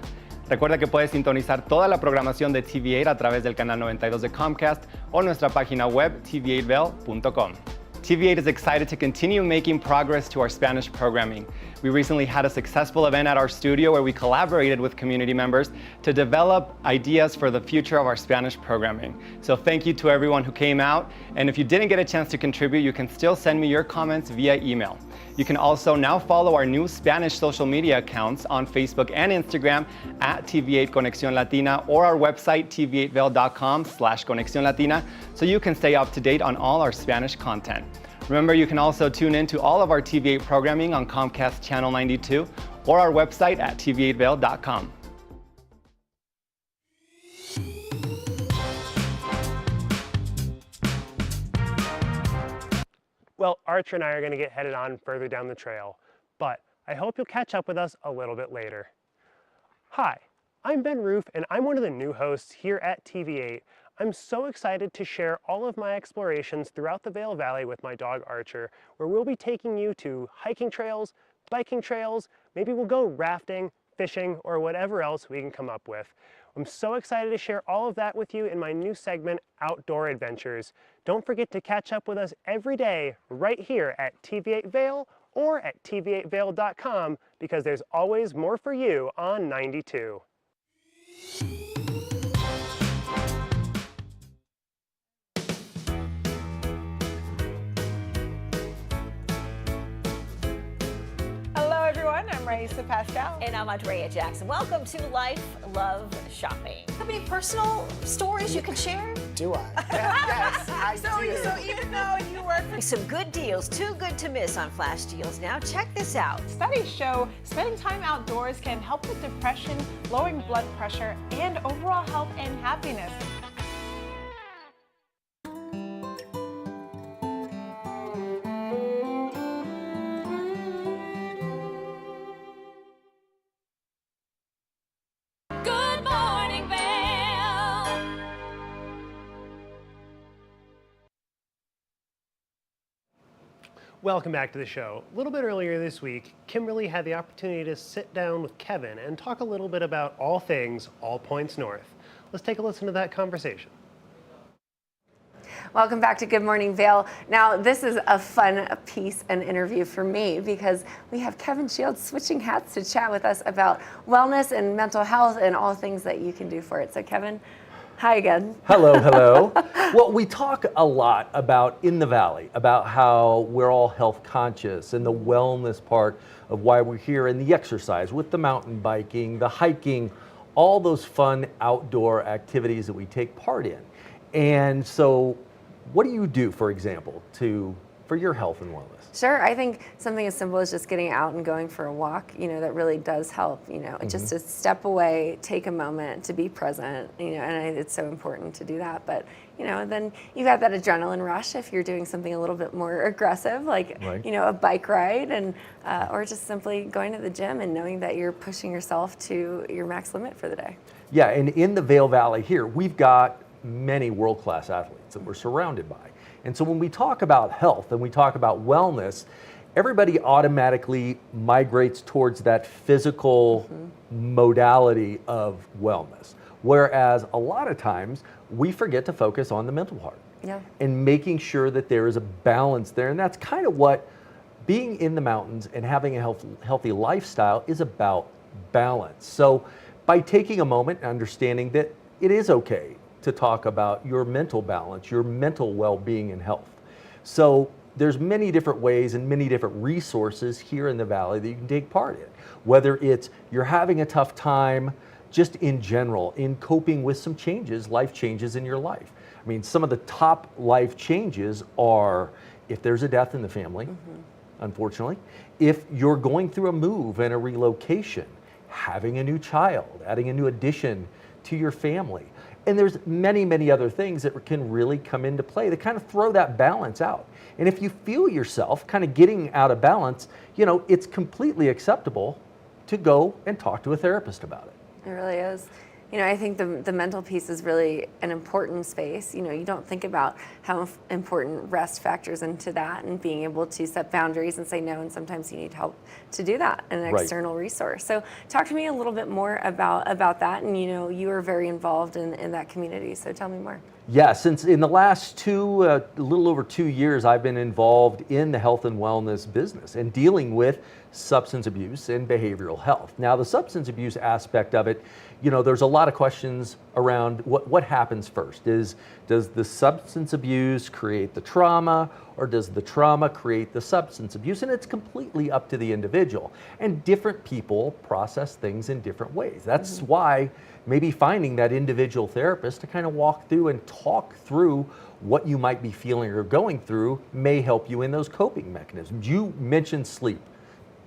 [SPEAKER 6] Recuerda que puedes sintonizar toda la programación de TV8 a través del canal 92 de Comcast o nuestra página web tv8vail.com. TV8 is excited to continue making progress to our Spanish programming. We recently had a successful event at our studio where we collaborated with community members to develop ideas for the future of our Spanish programming. So thank you to everyone who came out. And if you didn't get a chance to contribute, you can still send me your comments via email. You can also now follow our new Spanish social media accounts on Facebook and Instagram at TV8 Conexión Latina, or our website tv8vail.com/Conexión Latina, so you can stay up to date on all our Spanish content. Remember, you can also tune in to all of our TV8 programming on Comcast Channel 92 or our website at tv8vail.com.
[SPEAKER 2] Well, Archer and I are going to get headed on further down the trail, but I hope you'll catch up with us a little bit later. Hi, I'm Ben Roof, and I'm one of the new hosts here at TV8. I'm so excited to share all of my explorations throughout the Vail Valley with my dog Archer, where we'll be taking you to hiking trails, biking trails, maybe we'll go rafting, fishing, or whatever else we can come up with. I'm so excited to share all of that with you in my new segment, Outdoor Adventures. Don't forget to catch up with us every day right here at TV8 Vail or at tv8vail.com, because there's always more for you on 92.
[SPEAKER 19] Hello everyone, I'm Raisa Pascal. And I'm Andrea Jackson. Welcome to Life, Love, Shopping. Have any personal stories you can share?
[SPEAKER 14] Do I?
[SPEAKER 19] Yes, I
[SPEAKER 14] do.
[SPEAKER 19] So even though you work for some good deals, too good to miss on flash deals now, check this out.
[SPEAKER 20] Studies show spending time outdoors can help with depression, lowering blood pressure, and overall health and happiness.
[SPEAKER 3] Good morning, Vail.
[SPEAKER 2] Welcome back to the show. A little bit earlier this week, Kimberly had the opportunity to sit down with Kevin and talk a little bit about all things All Points North. Let's take a listen to that conversation.
[SPEAKER 21] Welcome back to Good Morning Vail. Now, this is a fun piece and interview for me because we have Kevin Shields switching hats to chat with us about wellness and mental health and all things that you can do for it. So Kevin, hi again.
[SPEAKER 22] Hello, hello. Well, we talk a lot about in the Valley, about how we're all health conscious and the wellness part of why we're here, and the exercise with the mountain biking, the hiking, all those fun outdoor activities that we take part in. And so what do you do, for example, for your health and wellness?
[SPEAKER 21] Sure, I think something as simple as just getting out and going for a walk, that really does help, just to step away, take a moment to be present, and it's so important to do that. But, then you've got that adrenaline rush if you're doing something a little bit more aggressive, like,
[SPEAKER 22] Right.
[SPEAKER 21] A bike ride, and or just simply going to the gym and knowing that you're pushing yourself to your max limit for the day.
[SPEAKER 22] Yeah, and in the Vail Valley here, we've got many world-class athletes that we're surrounded by. And so when we talk about health and we talk about wellness, everybody automatically migrates towards that physical modality of wellness. Whereas a lot of times we forget to focus on the mental part and making sure that there is a balance there. And that's kind of what being in the mountains and having a healthy lifestyle is about, balance. So by taking a moment and understanding that it is okay to talk about your mental balance, your mental well-being and health. So there's many different ways and many different resources here in the Valley that you can take part in. Whether it's you're having a tough time just in general in coping with some changes, life changes in your life. I mean, some of the top life changes are if there's a death in the family, unfortunately, if you're going through a move and a relocation, having a new child, adding a new addition to your family. And there's many, many other things that can really come into play that kind of throw that balance out. And if you feel yourself kind of getting out of balance, it's completely acceptable to go and talk to a therapist about it.
[SPEAKER 21] It really is. I think the mental piece is really an important space. You don't think about how important rest factors into that and being able to set boundaries and say no, and sometimes you need help to do that, an external resource. So talk to me a little bit more about that, and you are very involved in that community, so tell me more.
[SPEAKER 22] Yeah, since in the last a little over 2 years, I've been involved in the health and wellness business and dealing with substance abuse and behavioral health. Now, the substance abuse aspect of it, there's a lot of questions around what happens first. Does the substance abuse create the trauma, or does the trauma create the substance abuse? And it's completely up to the individual. And different people process things in different ways. That's why maybe finding that individual therapist to kind of walk through and talk through what you might be feeling or going through may help you in those coping mechanisms. You mentioned sleep,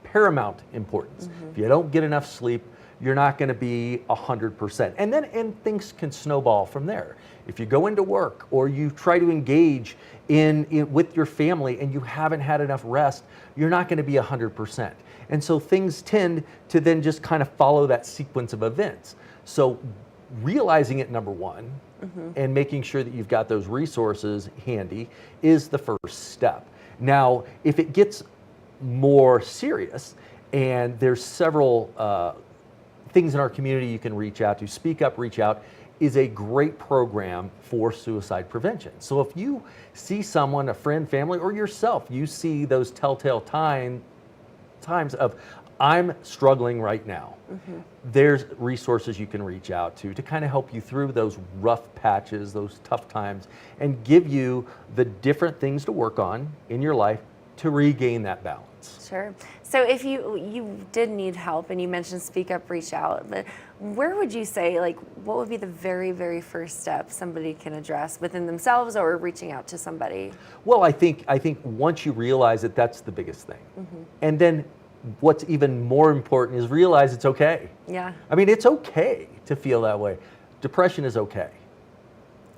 [SPEAKER 22] paramount importance. If you don't get enough sleep, you're not going to be 100%. And things can snowball from there. If you go into work or you try to engage with your family and you haven't had enough rest, you're not going to be 100%. And so things tend to then just kind of follow that sequence of events. So realizing it, number one, and making sure that you've got those resources handy is the first step. Now, if it gets more serious, and there's several things in our community you can reach out to, Speak Up, Reach Out is a great program for suicide prevention. So if you see someone, a friend, family, or yourself, you see those telltale times of, I'm struggling right now. There's resources you can reach out to kind of help you through those rough patches, those tough times, and give you the different things to work on in your life to regain that balance.
[SPEAKER 21] Sure. So if you did need help, and you mentioned Speak Up, Reach Out, but where would you say, what would be the very, very first step somebody can address within themselves or reaching out to somebody?
[SPEAKER 22] Well, I think once you realize that, that's the biggest thing. And then what's even more important is realize it's okay.
[SPEAKER 21] Yeah.
[SPEAKER 22] I mean, it's okay to feel that way. Depression is okay.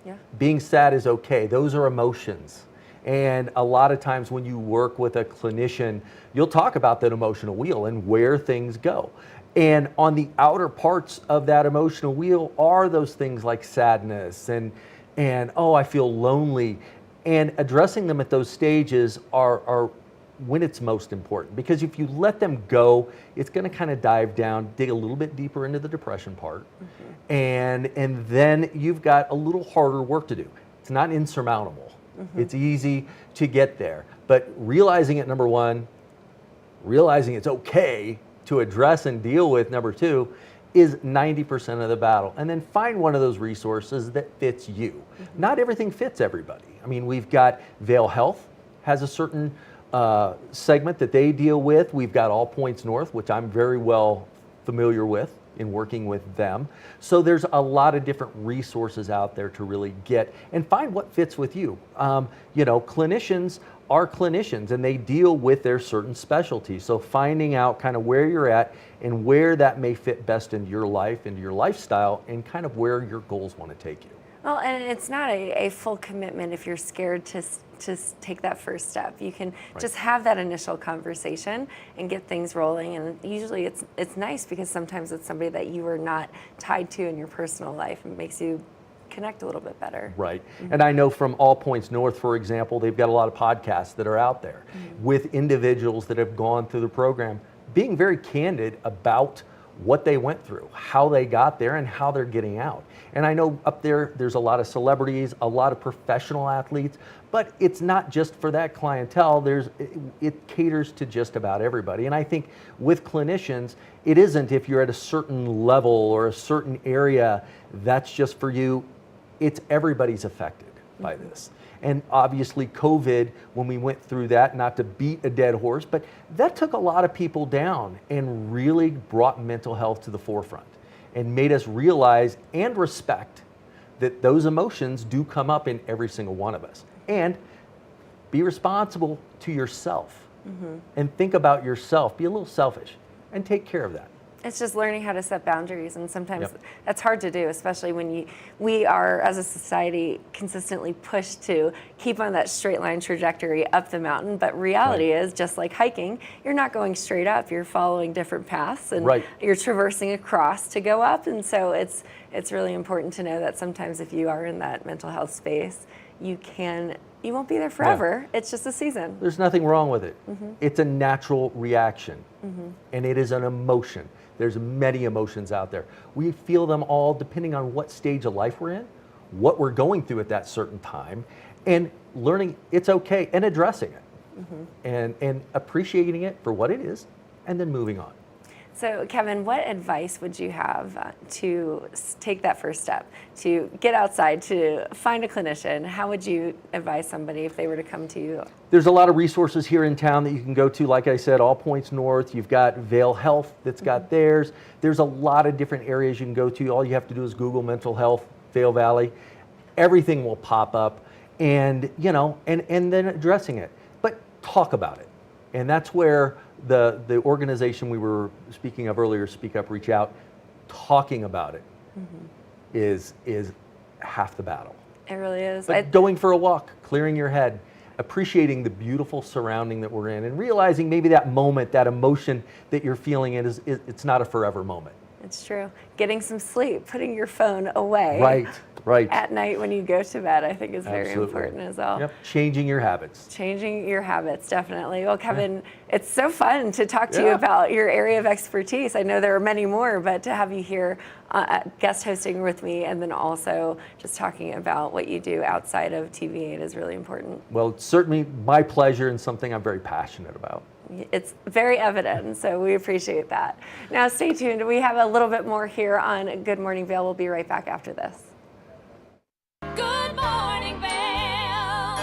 [SPEAKER 21] Yeah.
[SPEAKER 22] Being sad is okay. Those are emotions. And a lot of times when you work with a clinician, you'll talk about that emotional wheel and where things go. And on the outer parts of that emotional wheel are those things like sadness and oh, I feel lonely. And addressing them at those stages are when it's most important. Because if you let them go, it's going to kind of dive down, dig a little bit deeper into the depression part. And then you've got a little harder work to do. It's not insurmountable. It's easy to get there, but realizing it, number one, realizing it's okay to address and deal with, number two, is 90% of the battle. And then find one of those resources that fits you. Not everything fits everybody. I mean, we've got Vail Health has a certain segment that they deal with. We've got All Points North, which I'm very well familiar with. in working with them. So there's a lot of different resources out there to really get and find what fits with you. Clinicians are clinicians and they deal with their certain specialties. So finding out kind of where you're at and where that may fit best into your life, into your lifestyle, and kind of where your goals want to take you.
[SPEAKER 21] Well, and it's not a full commitment if you're scared to take that first step. You can just have that initial conversation and get things rolling. And usually it's nice because sometimes it's somebody that you are not tied to in your personal life and makes you connect a little bit better.
[SPEAKER 22] Right. And I know from All Points North, for example, they've got a lot of podcasts that are out there with individuals that have gone through the program, being very candid about what they went through, how they got there, and how they're getting out. And I know up there's a lot of celebrities, a lot of professional athletes, but it's not just for that clientele. It caters to just about everybody. And I think with clinicians, it isn't if you're at a certain level or a certain area, that's just for you. It's everybody's affected by this. And obviously COVID, when we went through that, not to beat a dead horse, but that took a lot of people down and really brought mental health to the forefront and made us realize and respect that those emotions do come up in every single one of us. And be responsible to yourself and think about yourself. Be a little selfish and take care of that.
[SPEAKER 21] It's just learning how to set boundaries, and sometimes that's hard to do, especially when we are, as a society, consistently pushed to keep on that straight line trajectory up the mountain. But reality is, just like hiking, you're not going straight up. You're following different paths, and you're traversing across to go up. And so it's really important to know that sometimes if you are in that mental health space, you won't be there forever. It's just a season.
[SPEAKER 22] There's nothing wrong with it. It's a natural reaction, and it is an emotion. There's many emotions out there. We feel them all depending on what stage of life we're in, what we're going through at that certain time, and learning it's okay and addressing it and appreciating it for what it is, and then moving on.
[SPEAKER 21] So Kevin, what advice would you have to take that first step, to get outside, to find a clinician? How would you advise somebody if they were to come to you?
[SPEAKER 22] There's a lot of resources here in town that you can go to. Like I said, All Points North, you've got Vail Health that's got theirs. There's a lot of different areas you can go to. All you have to do is Google mental health, Vail Valley. Everything will pop up, and and then addressing it. But talk about it. And that's where the organization we were speaking of earlier, Speak Up, Reach Out, talking about it is half the battle.
[SPEAKER 21] It really is.
[SPEAKER 22] But going for a walk, clearing your head, appreciating the beautiful surrounding that we're in, and realizing maybe that moment, that emotion that you're feeling it's not a forever moment.
[SPEAKER 21] It's true. Getting some sleep, putting your phone away.
[SPEAKER 22] Right.
[SPEAKER 21] At night when you go to bed, I think is very important as well.
[SPEAKER 22] Yep. Changing your habits.
[SPEAKER 21] Changing your habits, definitely. Well, Kevin, it's so fun to talk to you about your area of expertise. I know there are many more, but to have you here guest hosting with me, and then also just talking about what you do outside of TV8 is really important.
[SPEAKER 22] Well, it's certainly my pleasure and something I'm very passionate about.
[SPEAKER 21] It's very evident, so we appreciate that. Now stay tuned. We have a little bit more here on Good Morning Vail. We'll be right back after this.
[SPEAKER 3] Good Morning Vail.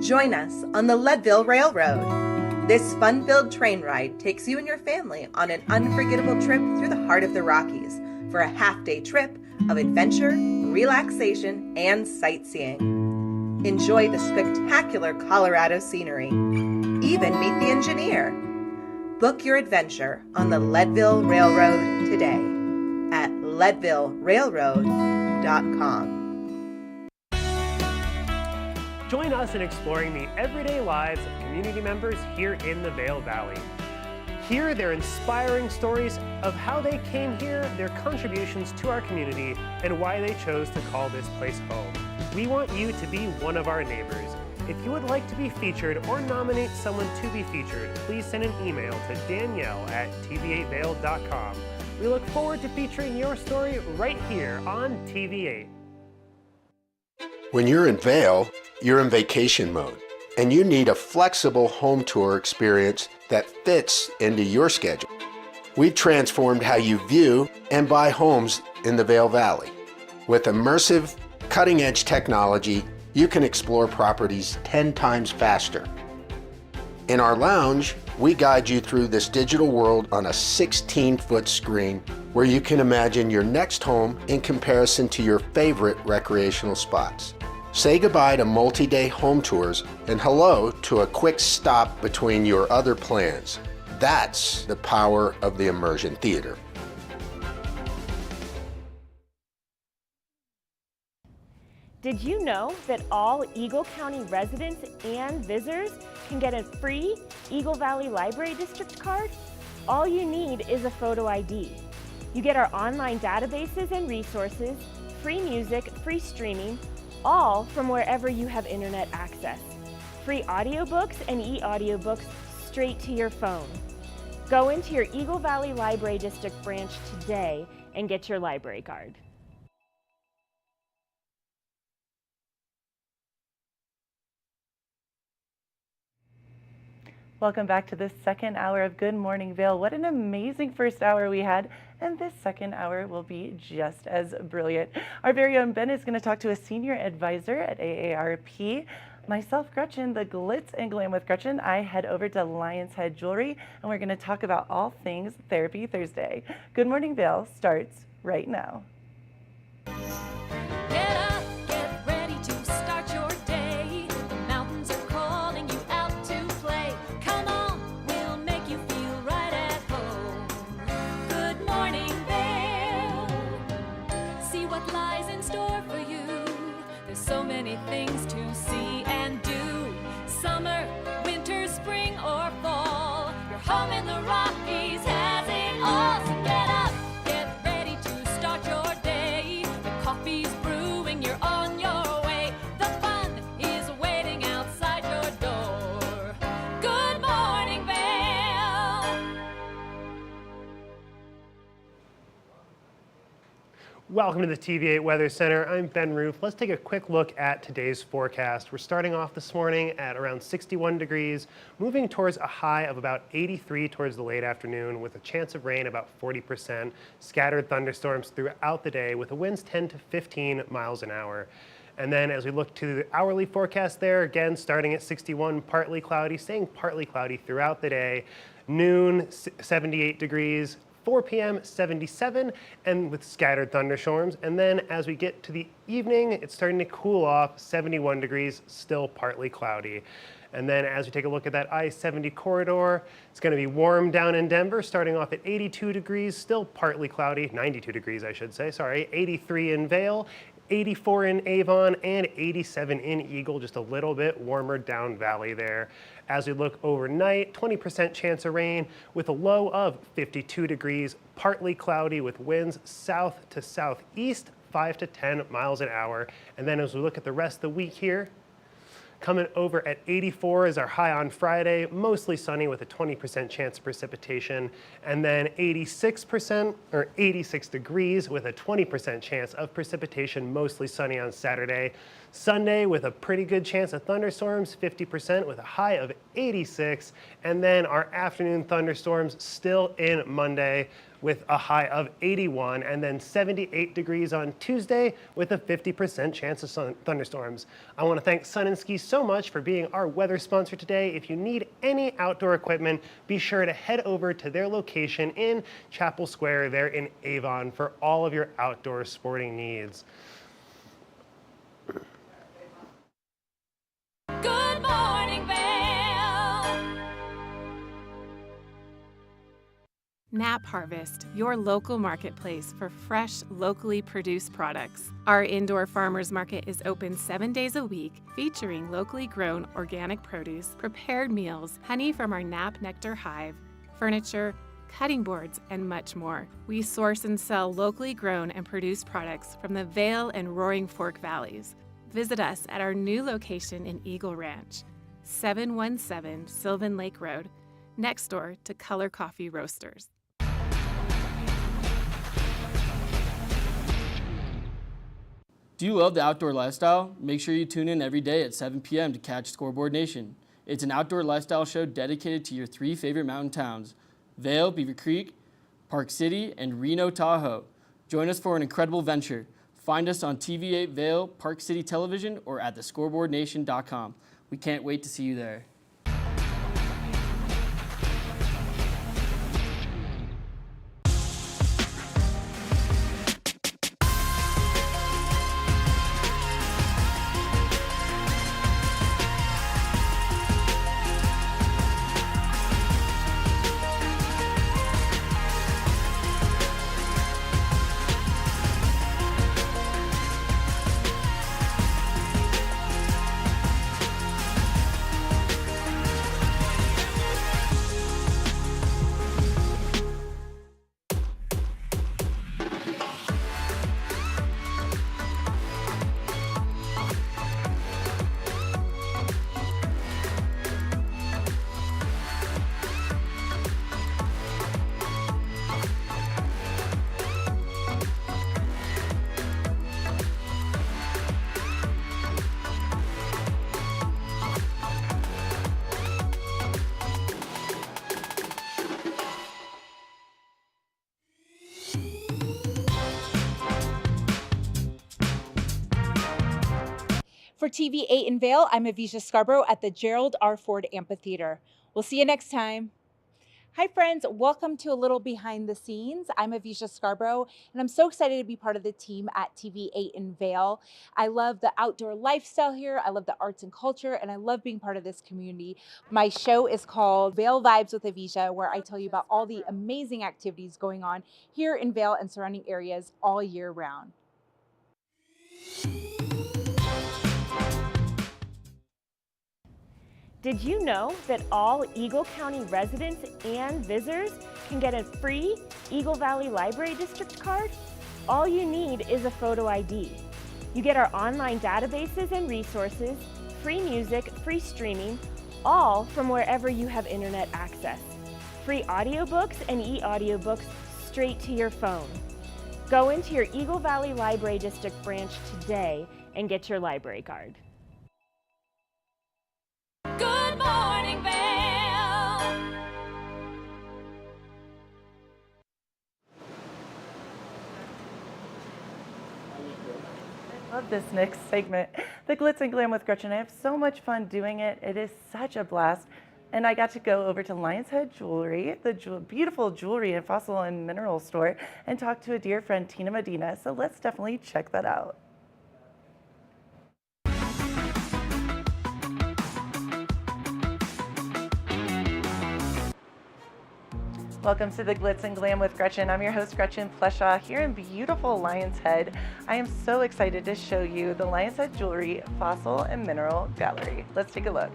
[SPEAKER 1] Join us on the Leadville Railroad. This fun-filled train ride takes you and your family on an unforgettable trip through the heart of the Rockies for a half-day trip of adventure, relaxation, and sightseeing. Enjoy the spectacular Colorado scenery. Even meet the engineer. Book your adventure on the Leadville Railroad today at leadvillerailroad.com.
[SPEAKER 2] Join us in exploring the everyday lives of community members here in the Vail Valley. Hear their inspiring stories of how they came here, their contributions to our community, and why they chose to call this place home. We want you to be one of our neighbors. If you would like to be featured or nominate someone to be featured, please send an email to danielle@tv8vail.com. We look forward to featuring your story right here on TV8.
[SPEAKER 5] When you're in Vail, you're in vacation mode, and you need a flexible home tour experience that fits into your schedule. We've transformed how you view and buy homes in the Vail Valley. With immersive, cutting-edge technology, you can explore properties 10 times faster. In our lounge, we guide you through this digital world on a 16-foot screen where you can imagine your next home in comparison to your favorite recreational spots. Say goodbye to multi-day home tours and hello to a quick stop between your other plans. That's the power of the immersion theater.
[SPEAKER 7] Did you know that all Eagle County residents and visitors can get a free Eagle Valley Library District card? All you need is a photo ID. You get our online databases and resources, free music, free streaming, all from wherever you have internet access. Free audiobooks and e-audiobooks straight to your phone. Go into your Eagle Valley Library District branch today and get your library card.
[SPEAKER 4] Welcome back to this second hour of Good Morning Vail. What an amazing first hour we had, and this second hour will be just as brilliant. Our very own Ben is going to talk to a senior advisor at AARP. Myself, Gretchen, the glitz and glam with Gretchen, I head over to Lion's Head Jewelry, and we're going to talk about all things Therapy Thursday. Good Morning Vail starts right now.
[SPEAKER 3] Get up, get ready to start your day. The mountains are calling you out to play. Come on, we'll make you feel right at home. Good morning, Vail. See what lies in store for you. There's so many things to see and do. Summer, winter, spring, or fall. Your home in the Rockies has it all. So get up, get ready to start your day. The coffee's brewing, you're on your way. The fun is waiting outside your door. Good morning, Vail.
[SPEAKER 2] Welcome to the TV8 Weather Center. I'm Ben Roof. Let's take a quick look at today's forecast. We're starting off this morning at around 61 degrees, moving towards a high of about 83 towards the late afternoon with a chance of rain about 40%, scattered thunderstorms throughout the day with the winds 10 to 15 miles an hour. And then as we look to the hourly forecast there, again, starting at 61, partly cloudy, staying partly cloudy throughout the day. Noon, 78 degrees. 4 p.m. 77 and with scattered thunderstorms. And then as we get to the evening, it's starting to cool off, 71 degrees, still partly cloudy. And then as we take a look at that I-70 corridor, it's going to be warm down in Denver, starting off at 82 degrees, still partly cloudy, 92 degrees I should say, sorry, 83 in Vail, 84 in Avon, and 87 in Eagle, just a little bit warmer down valley there. As we look overnight, 20% chance of rain with a low of 52 degrees, partly cloudy with winds south to southeast, 5 to 10 miles an hour. And then as we look at the rest of the week here, coming over at 84 is our high on Friday, mostly sunny with a 20% chance of precipitation, and then 86% or 86 degrees with a 20% chance of precipitation, mostly sunny on Saturday. Sunday with a pretty good chance of thunderstorms, 50% with a high of 86, and then our afternoon thunderstorms still in Monday with a high of 81, and then 78 degrees on Tuesday with a 50% chance of thunderstorms. I want to thank Sun and Ski so much for being our weather sponsor today. If you need any outdoor equipment, be sure to head over to their location in Chapel Square there in Avon for all of your outdoor sporting needs.
[SPEAKER 3] Good morning, Vail.
[SPEAKER 12] Nap Harvest, your local marketplace for fresh, locally produced products. Our indoor farmers market is open 7 days a week, featuring locally grown organic produce, prepared meals, honey from our Nap Nectar hive, furniture, cutting boards, and much more. We source and sell locally grown and produced products from the Vail and Roaring Fork Valleys. Visit us at our new location in Eagle Ranch, 717 Sylvan Lake Road, next door to Color Coffee Roasters.
[SPEAKER 9] Do you love the outdoor lifestyle? Make sure you tune in every day at 7 p.m. to catch Scoreboard Nation. It's an outdoor lifestyle show dedicated to your 3 favorite mountain towns, Vail, Beaver Creek, Park City, and Reno, Tahoe. Join us for an incredible venture. Find us on TV8 Vail, Park City Television, or at thescoreboardnation.com. We can't wait to see you there.
[SPEAKER 8] For TV8 in Vail, I'm Avisha Scarborough at the Gerald R. Ford Amphitheater. We'll see you next time. Hi friends, welcome to a little behind the scenes. I'm Avisha Scarborough and I'm so excited to be part of the team at TV8 in Vail. I love the outdoor lifestyle here, I love the arts and culture, and I love being part of this community. My show is called Vail Vibes with Avisha, where I tell you about all the amazing activities going on here in Vail and surrounding areas all year round.
[SPEAKER 7] Did you know that all Eagle County residents and visitors can get a free Eagle Valley Library District card? All you need is a photo ID. You get our online databases and resources, free music, free streaming, all from wherever you have internet access. Free audiobooks and e-audiobooks straight to your phone. Go into your Eagle Valley Library District branch today and get your library card.
[SPEAKER 3] Good morning, Vail.
[SPEAKER 4] I love this next segment, the Glitz and Glam with Gretchen. I have so much fun doing it. It is such a blast. And I got to go over to Lion's Head Jewelry, the beautiful jewelry and fossil and mineral store, and talk to a dear friend, Tina Medina. So let's definitely check that out. Welcome to the Glitz and Glam with Gretchen. I'm your host, Gretchen Pleshaw, here in beautiful Lion's Head. I am so excited to show you the Lion's Head Jewelry Fossil and Mineral Gallery. Let's take a look.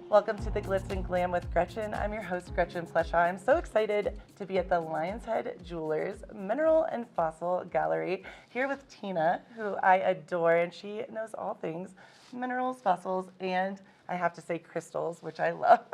[SPEAKER 4] Welcome to the Glitz and Glam with Gretchen. I'm your host, Gretchen Pleshaw. I'm so excited to be at the Lion's Head Jewelers Mineral and Fossil Gallery here with Tina, who I adore, and she knows all things minerals, fossils, and I have to say crystals, which I love.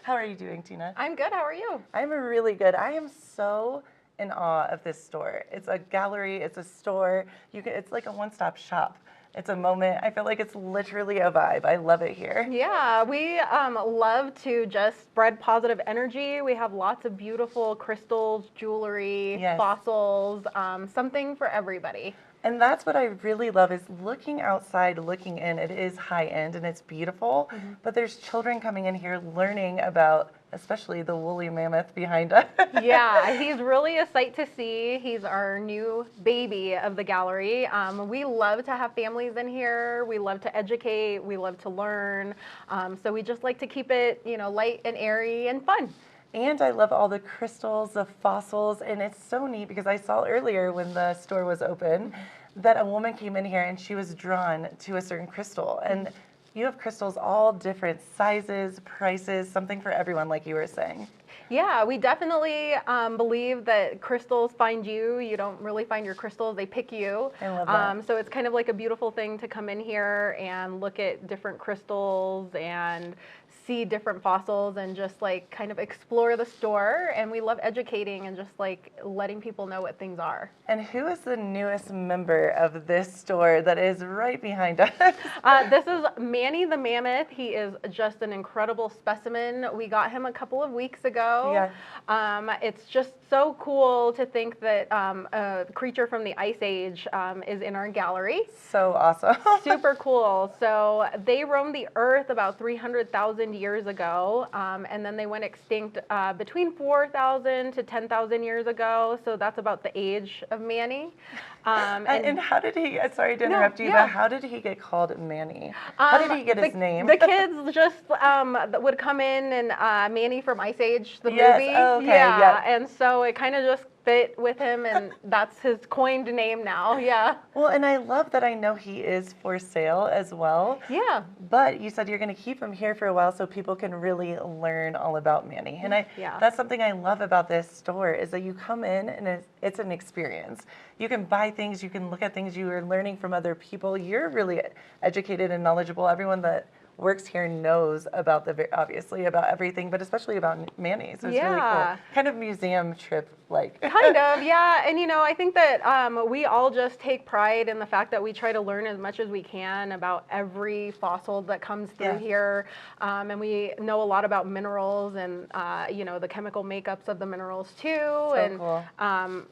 [SPEAKER 4] How are you doing, Tina?
[SPEAKER 13] I'm good. How are you?
[SPEAKER 4] I'm really good. I am so in awe of this store. It's a gallery, it's a store. It's like a one-stop shop. It's a moment. I feel like it's literally a vibe. I love it here.
[SPEAKER 13] Yeah, we love to just spread positive energy. We have lots of beautiful crystals, jewelry,
[SPEAKER 4] Yes.
[SPEAKER 13] fossils, something for everybody.
[SPEAKER 4] And that's what I really love is looking outside, looking in. It is high end and it's beautiful, but there's children coming in here learning about, especially the woolly mammoth behind us.
[SPEAKER 13] Yeah, he's really a sight to see. He's our new baby of the gallery. We love to have families in here. We love to educate. We love to learn. So we just like to keep it, light and airy and fun.
[SPEAKER 4] And I love all the crystals, the fossils, and it's so neat because I saw earlier when the store was open that a woman came in here and she was drawn to a certain crystal. And you have crystals all different sizes, prices, something for everyone, like you were saying.
[SPEAKER 13] Yeah, we definitely believe that crystals find you. You don't really find your crystals, they pick you.
[SPEAKER 4] I love that.
[SPEAKER 13] So it's kind of like a beautiful thing to come in here and look at different crystals and see different fossils and just like kind of explore the store. And we love educating and just like letting people know what things are.
[SPEAKER 4] And who is the newest member of this store that is right behind us?
[SPEAKER 13] This is Manny the Mammoth. He is just an incredible specimen. We got him a couple of weeks ago.
[SPEAKER 4] Yeah.
[SPEAKER 13] It's just so cool to think that a creature from the Ice Age is in our gallery.
[SPEAKER 4] So awesome.
[SPEAKER 13] Super cool. So they roamed the earth about 300,000 years ago, and then they went extinct between 4,000 to 10,000 years ago. So that's about the age of Manny.
[SPEAKER 4] And how did he, sorry to interrupt you, but how did he get called Manny? How did he get his name?
[SPEAKER 13] The kids just would come in and Manny from Ice Age, the movie.
[SPEAKER 4] Yes, okay,
[SPEAKER 13] yeah.
[SPEAKER 4] yeah.
[SPEAKER 13] And so it kind of just fit with him, and that's his coined name now. Yeah.
[SPEAKER 4] Well, and I love that I know he is for sale as well.
[SPEAKER 13] Yeah.
[SPEAKER 4] But you said you're going to keep him here for a while so people can really learn all about Manny. And
[SPEAKER 13] Yeah.
[SPEAKER 4] that's something I love about this store is that you come in and it's an experience. You can buy things, you can look at things, you are learning from other people. You're really educated and knowledgeable. Everyone that works here knows about obviously about everything, but especially about Manny. So it's really cool. Kind of museum trip like.
[SPEAKER 13] Kind of, yeah. And I think that we all just take pride in the fact that we try to learn as much as we can about every fossil that comes through here. And we know a lot about minerals and the chemical makeups of the minerals too.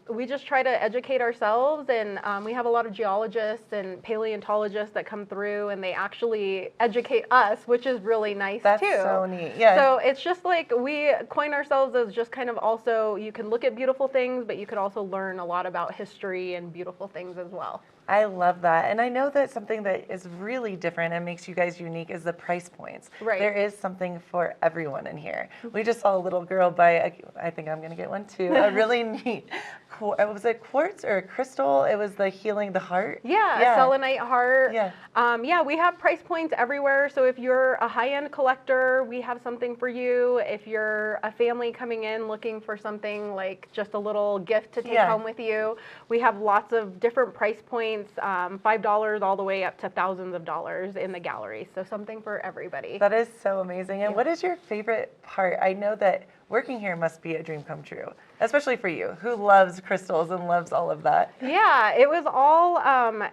[SPEAKER 13] We just try to educate ourselves, and we have a lot of geologists and paleontologists that come through, and they actually educate us, which is really nice too.
[SPEAKER 4] That's so neat. Yeah.
[SPEAKER 13] So it's just like we coin ourselves as just kind of also, you can look at beautiful things, but you could also learn a lot about history and beautiful things as well.
[SPEAKER 4] I love that. And I know that something that is really different and makes you guys unique is the price points.
[SPEAKER 13] Right.
[SPEAKER 4] There is something for everyone in here. We just saw a little girl buy, I think I'm going to get one too, a really neat, was it quartz or a crystal? It was the healing the heart.
[SPEAKER 13] Yeah, selenite heart. Yeah, we have price points everywhere. So if you're a high-end collector, we have something for you. If you're a family coming in looking for something like just a little gift to take home with you, we have lots of different price points. $5 all the way up to thousands of dollars in the gallery. So something for everybody.
[SPEAKER 4] That is so amazing. And what is your favorite part? I know that working here must be a dream come true, especially for you, who loves crystals and loves all of that.
[SPEAKER 13] Yeah, it was all,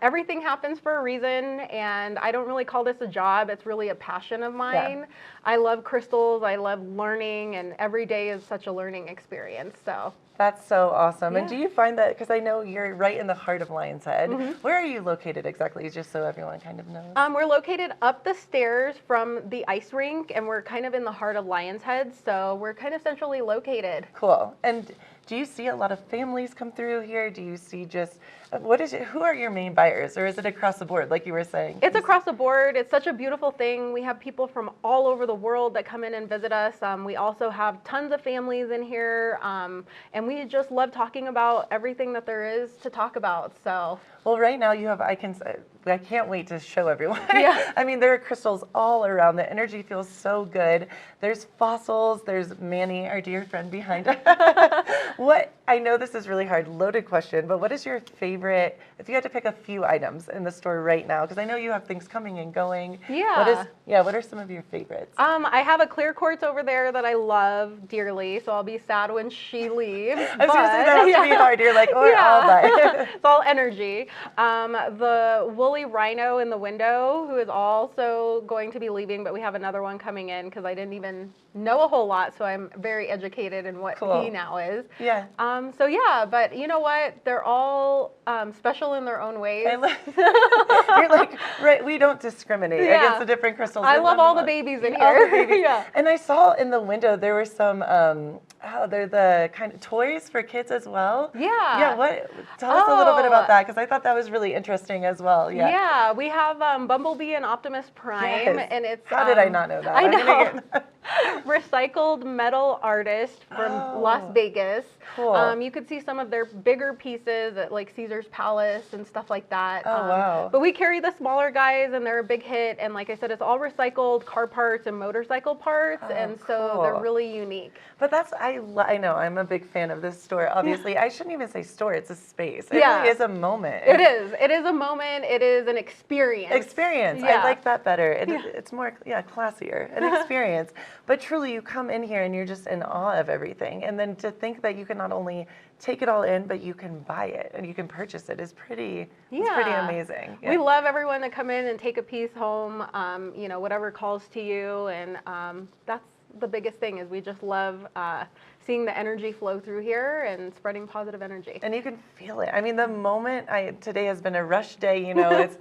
[SPEAKER 13] everything happens for a reason, and I don't really call this a job. It's really a passion of mine. I love crystals. I love learning, and every day is such a learning experience. So.
[SPEAKER 4] That's so awesome. And do you find that, because I know you're right in the heart of Lion's Head, where are you located exactly, just so everyone kind of knows?
[SPEAKER 13] We're located up the stairs from the ice rink, and we're kind of in the heart of Lion's Head, so we're kind of centrally located.
[SPEAKER 4] Cool. And do you see a lot of families come through here? Do you see just, who are your main buyers, or is it across the board, like you were saying?
[SPEAKER 13] It's across the board. It's such a beautiful thing. We have people from all over the world that come in and visit us. We also have tons of families in here, and we just love talking about everything that there is to talk about. So.
[SPEAKER 4] Well, right now you have, I can't wait to show everyone. I mean, there are crystals all around. The energy feels so good. There's fossils. There's Manny, our dear friend behind us. I know this is really hard, loaded question, but what is your favorite, if you had to pick a few items in the store right now, because I know you have things coming and going. What are some of your favorites?
[SPEAKER 13] I have a clear quartz over there that I love dearly, so I'll be sad when she leaves.
[SPEAKER 4] I was going to say that has to be hard. You're like, I'll buy.
[SPEAKER 13] It's all energy. The woolly rhino in the window, who is also going to be leaving, but we have another one coming in because I didn't even know a whole lot, so I'm very educated in what he now is. But you know what? They're all special in their own ways.
[SPEAKER 4] You're like, right, we don't discriminate against the different crystals.
[SPEAKER 13] I love all the babies in here.
[SPEAKER 4] And I saw in the window there were some, they're the kind of toys for kids as well. Tell us a little bit about that, because I thought that was really interesting as well.
[SPEAKER 13] Yeah, we have Bumblebee and Optimus Prime, and it's.
[SPEAKER 4] How did I not know that?
[SPEAKER 13] I know. Recycled metal artist from Las Vegas.
[SPEAKER 4] Cool.
[SPEAKER 13] You could see some of their bigger pieces at like Caesar's Palace and stuff like that.
[SPEAKER 4] Wow.
[SPEAKER 13] But we carry the smaller guys, and they're a big hit. And like I said, it's all recycled car parts and motorcycle parts, and so they're really unique.
[SPEAKER 4] But that's, I know, I'm a big fan of this store, obviously. I shouldn't even say store, it's a space. It really is a moment.
[SPEAKER 13] It is. It is a moment. It is an experience.
[SPEAKER 4] I like that better. It's more, classier, an experience. But truly, you come in here and you're just in awe of everything. And then to think that you can not only take it all in, but you can buy it and you can purchase it is pretty, it's pretty amazing.
[SPEAKER 13] We love everyone to come in and take a piece home, whatever calls to you. And that's the biggest thing, is we just love seeing the energy flow through here and spreading positive energy.
[SPEAKER 4] And you can feel it. I mean, the moment today has been a rush day, it's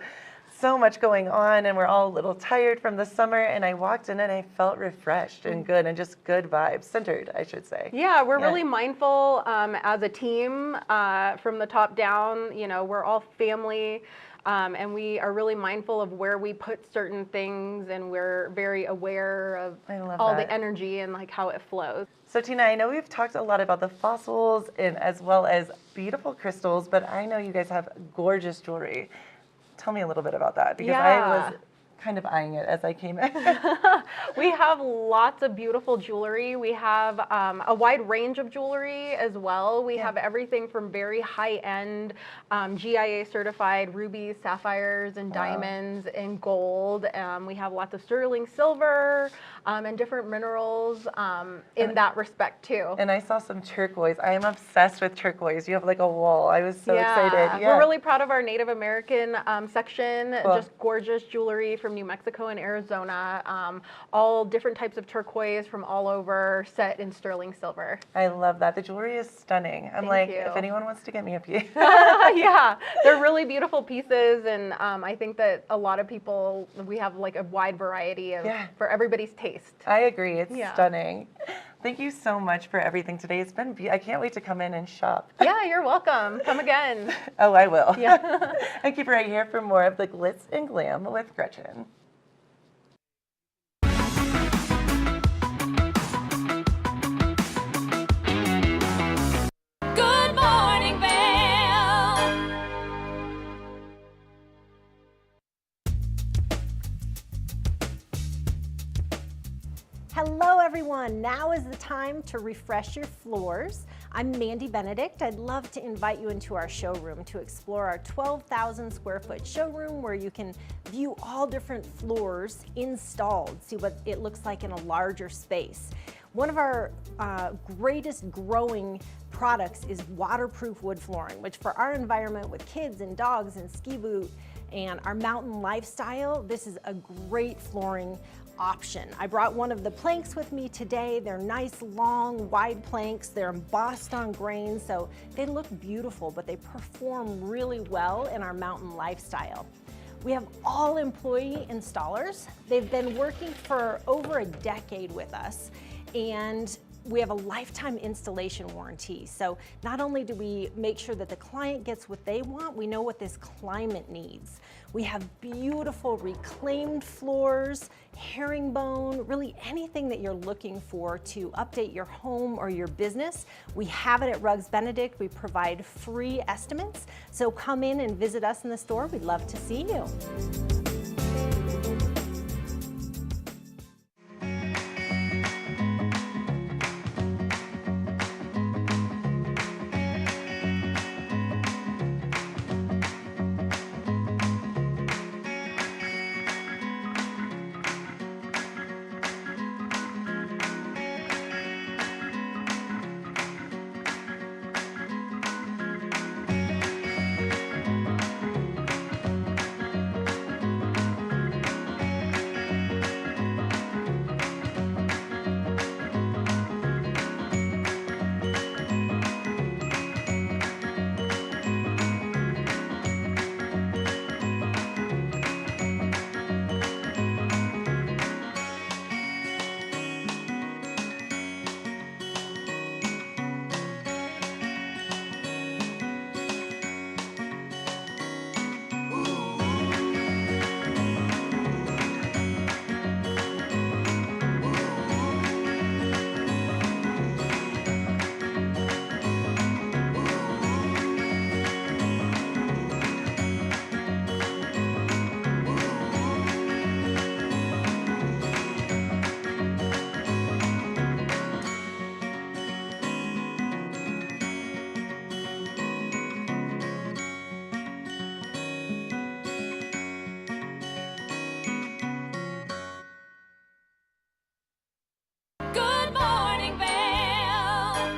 [SPEAKER 4] so much going on, and we're all a little tired from the summer, and I walked in and I felt refreshed and good, and just good vibes, centered, I should say.
[SPEAKER 13] Yeah, we're really mindful as a team from the top down. We're all family. and we are really mindful of where we put certain things, and we're very aware of all the energy and like how it flows.
[SPEAKER 4] So Tina, I know we've talked a lot about the fossils and as well as beautiful crystals, but I know you guys have gorgeous jewelry. Tell me a little bit about that, because I was kind of eyeing it as I came in.
[SPEAKER 13] We have lots of beautiful jewelry. We have a wide range of jewelry as well. We have everything from very high-end GIA certified rubies, sapphires, and diamonds and gold. We have lots of sterling silver and different minerals in that respect too.
[SPEAKER 4] And I saw some turquoise. I am obsessed with turquoise. You have like a wall. I was so excited.
[SPEAKER 13] We're really proud of our Native American section.
[SPEAKER 4] Cool.
[SPEAKER 13] Just gorgeous jewelry from New Mexico and Arizona. All different types of turquoise from all over, set in sterling silver.
[SPEAKER 4] I love that. The jewelry is stunning. I'm
[SPEAKER 13] Thank
[SPEAKER 4] like,
[SPEAKER 13] you.
[SPEAKER 4] if anyone wants to get me a piece.
[SPEAKER 13] Yeah, they're really beautiful pieces, and I think that a lot of people, we have like a wide variety of for everybody's taste.
[SPEAKER 4] I agree. It's stunning. Thank you so much for everything today. It's been, I can't wait to come in and shop.
[SPEAKER 13] Yeah, you're welcome. Come again.
[SPEAKER 4] Oh, I will.
[SPEAKER 13] Yeah.
[SPEAKER 4] And keep right here for more of the glitz and glam with Gretchen.
[SPEAKER 3] Good morning, Vail.
[SPEAKER 10] Hello everyone, now is the time to refresh your floors. I'm Mandy Benedict. I'd love to invite you into our showroom to explore our 12,000 square foot showroom where you can view all different floors installed, see what it looks like in a larger space. One of our greatest growing products is waterproof wood flooring, which for our environment with kids and dogs and ski boot and our mountain lifestyle, this is a great flooring option. I brought one of the planks with me today. They're nice, long, wide planks. They're embossed on grain, so they look beautiful, but they perform really well in our mountain lifestyle. We have all employee installers. They've been working for over a decade with us, and we have a lifetime installation warranty. So not only do we make sure that the client gets what they want, we know what this climate needs. We have beautiful reclaimed floors, herringbone, really anything that you're looking for to update your home or your business. We have it at Rugs Benedict. We provide free estimates. So come in and visit us in the store. We'd love to see you.
[SPEAKER 3] Good morning, Vail.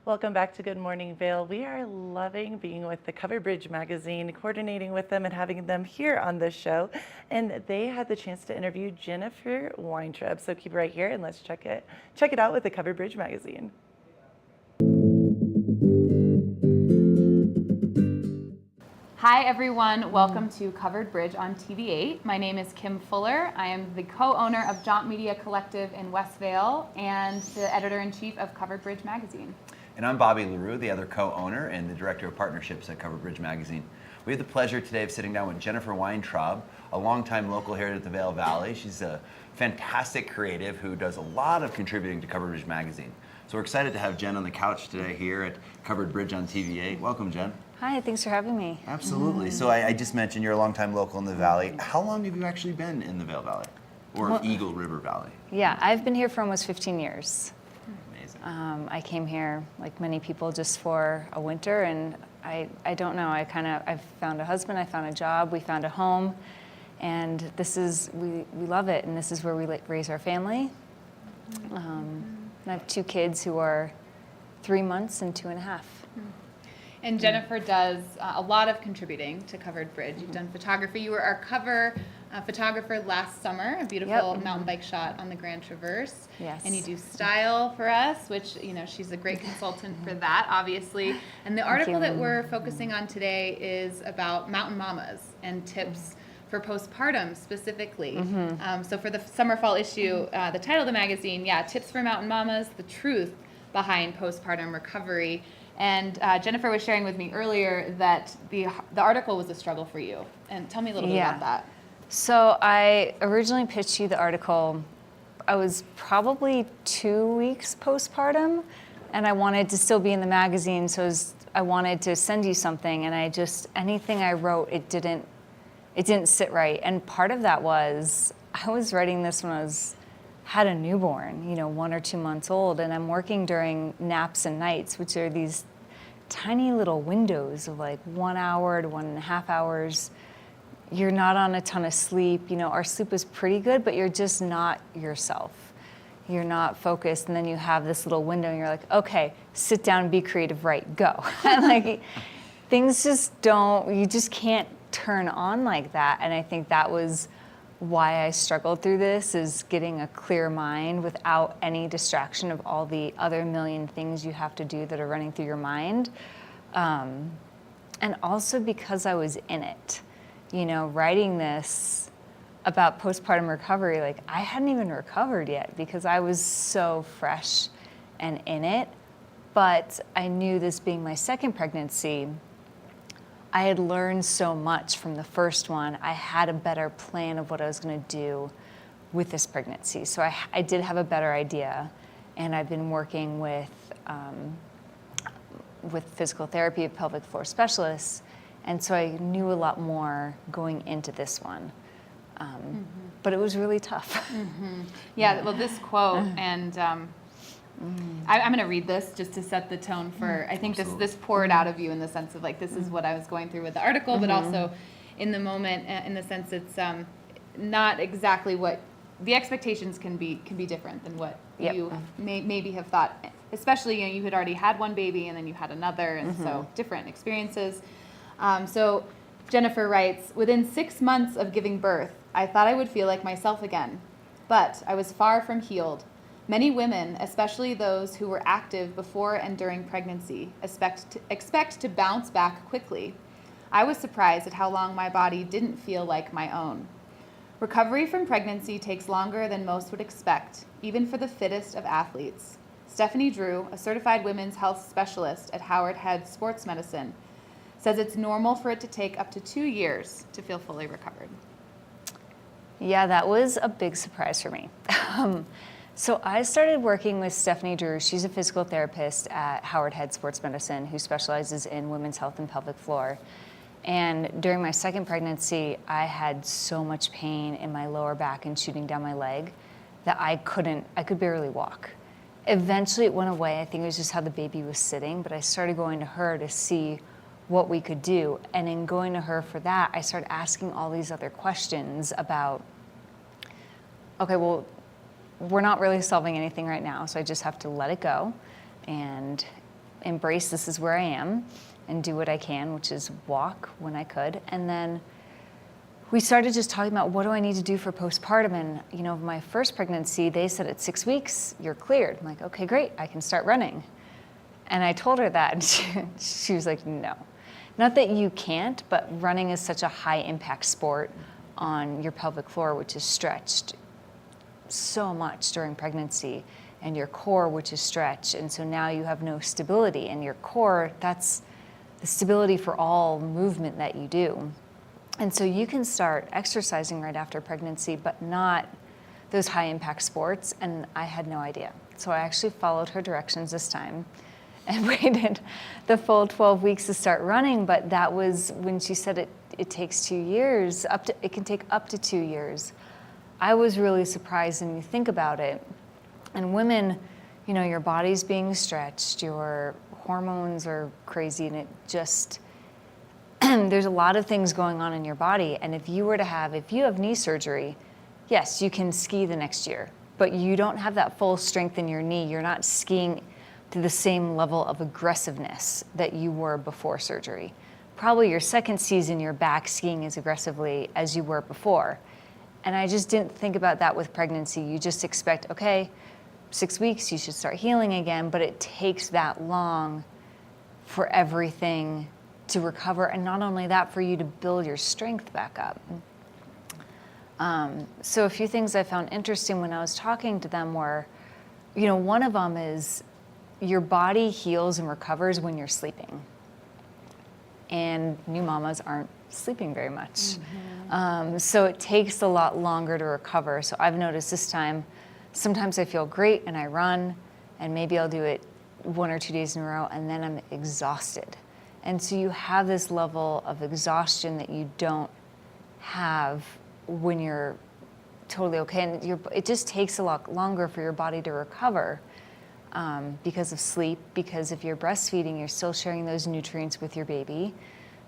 [SPEAKER 4] Welcome back to Good Morning Vail. We are loving being with the Covered Bridge magazine, coordinating with them and having them here on this show. And they had the chance to interview Jennifer Weintraub. So keep it right here and let's check it out with the Covered Bridge magazine.
[SPEAKER 11] Hi everyone, welcome to Covered Bridge on TV8. My name is Kim Fuller. I am the co-owner of Jaunt Media Collective in West Vail and the editor-in-chief of Covered Bridge magazine.
[SPEAKER 15] And I'm Bobby LaRue, the other co-owner and the Director of Partnerships at Covered Bridge Magazine. We have the pleasure today of sitting down with Jennifer Weintraub, a longtime local here at the Vail Valley. She's a fantastic creative who does a lot of contributing to Covered Bridge Magazine. So we're excited to have Jen on the couch today here at Covered Bridge on TV8. Welcome, Jen.
[SPEAKER 16] Hi, thanks for having me.
[SPEAKER 15] Absolutely. So I just mentioned you're a longtime local in the Valley. How long have you actually been in the Vail Valley? Or
[SPEAKER 16] Well,
[SPEAKER 15] Eagle River Valley?
[SPEAKER 16] Yeah, I've been here for almost 15 years.
[SPEAKER 15] Amazing.
[SPEAKER 16] I came here, like many people, just for a winter, and I don't know, I found a husband, I found a job, we found a home, and this is, we love it, and this is where we raise our family. And I have 2 kids who are 3 months and 2.5.
[SPEAKER 11] And Jennifer does a lot of contributing to Covered Bridge. You've done photography. You were our cover photographer last summer, a beautiful mountain bike shot on the Grand Traverse.
[SPEAKER 16] Yes.
[SPEAKER 11] And you do style for us, which, you know, she's a great consultant for that, obviously. And the article that we're focusing on today is about mountain mamas and tips for postpartum specifically. So for the summer fall issue, the title of the magazine, tips for mountain mamas, the truth behind postpartum recovery. And Jennifer was sharing with me earlier that the article was a struggle for you. And tell me a little bit about that.
[SPEAKER 16] So I originally pitched you the article, I was probably 2 weeks postpartum, and I wanted to still be in the magazine, so I wanted to send you something, and anything I wrote, it didn't sit right. And part of that was, I was writing this when I had a newborn, 1 or 2 months old, and I'm working during naps and nights, which are these tiny little windows of like 1 hour to 1.5 hours. You're not on a ton of sleep. Our sleep is pretty good, but you're just not yourself. You're not focused, and then you have this little window, and you're like, okay, sit down, be creative, right, go. And like, things you just can't turn on like that. And I think that was why I struggled through this, is getting a clear mind without any distraction of all the other million things you have to do that are running through your mind. And also because I was in it, writing this about postpartum recovery, like I hadn't even recovered yet because I was so fresh and in it. But I knew, this being my second pregnancy, I had learned so much from the first one. I had a better plan of what I was going to do with this pregnancy. So I did have a better idea, and I've been working with physical therapy, pelvic floor specialists, and so I knew a lot more going into this one. But it was really tough.
[SPEAKER 11] Yeah, well, this quote, and I'm going to read this just to set the tone for, I think this poured out of you in the sense of like, this is what I was going through with the article, but also in the moment, in the sense it's not exactly what, the expectations can be different than what you maybe have thought, especially, you had already had one baby and then you had another, and so different experiences. So Jennifer writes, within 6 months of giving birth, I thought I would feel like myself again, but I was far from healed. Many women, especially those who were active before and during pregnancy, expect to bounce back quickly. I was surprised at how long my body didn't feel like my own. Recovery from pregnancy takes longer than most would expect, even for the fittest of athletes. Stephanie Drew, a certified women's health specialist at Howard Head Sports Medicine, says it's normal for it to take up to 2 years to feel fully recovered.
[SPEAKER 16] Yeah, that was a big surprise for me. So I started working with Stephanie Drew. She's a physical therapist at Howard Head Sports Medicine who specializes in women's health and pelvic floor. And during my second pregnancy, I had so much pain in my lower back and shooting down my leg that I could barely walk. Eventually it went away. I think it was just how the baby was sitting, but I started going to her to see what we could do. And in going to her for that, I started asking all these other questions about, okay, well, we're not really solving anything right now, so I just have to let it go and embrace this is where I am and do what I can, which is walk when I could. And then we started just talking about, what do I need to do for postpartum? And my first pregnancy, they said at 6 weeks, you're cleared. I'm like, okay, great, I can start running. And I told her that, and she was like, no. Not that you can't, but running is such a high impact sport on your pelvic floor, which is stretched so much during pregnancy. and your core, which is stretch. And so now you have no stability. And your core, that's the stability for all movement that you do. And so you can start exercising right after pregnancy, but not those high impact sports. And I had no idea. So I actually followed her directions this time and waited the full 12 weeks to start running. But that was when she said it takes 2 years, it can take up to 2 years. I was really surprised when you think about it. And women, you know, your body's being stretched, your hormones are crazy, and it just, there's a lot of things going on in your body. And if you have knee surgery, yes, you can ski the next year, but you don't have that full strength in your knee. You're not skiing to the same level of aggressiveness that you were before surgery. Probably your second season, you're back skiing as aggressively as you were before. And I just didn't think about that with pregnancy. You just expect, okay, 6 weeks, you should start healing again, but it takes that long for everything to recover. And not only that, for you to build your strength back up. So a few things I found interesting when I was talking to them were, you know, one of them is your body heals and recovers when you're sleeping. And new mamas aren't sleeping very much. So it takes a lot longer to recover. So I've noticed this time, sometimes I feel great and I run, and maybe I'll do it 1 or 2 days in a row, and then I'm exhausted. And so you have this level of exhaustion that you don't have when you're totally okay. And it just takes a lot longer for your body to recover because of sleep, because if you're breastfeeding, you're still sharing those nutrients with your baby.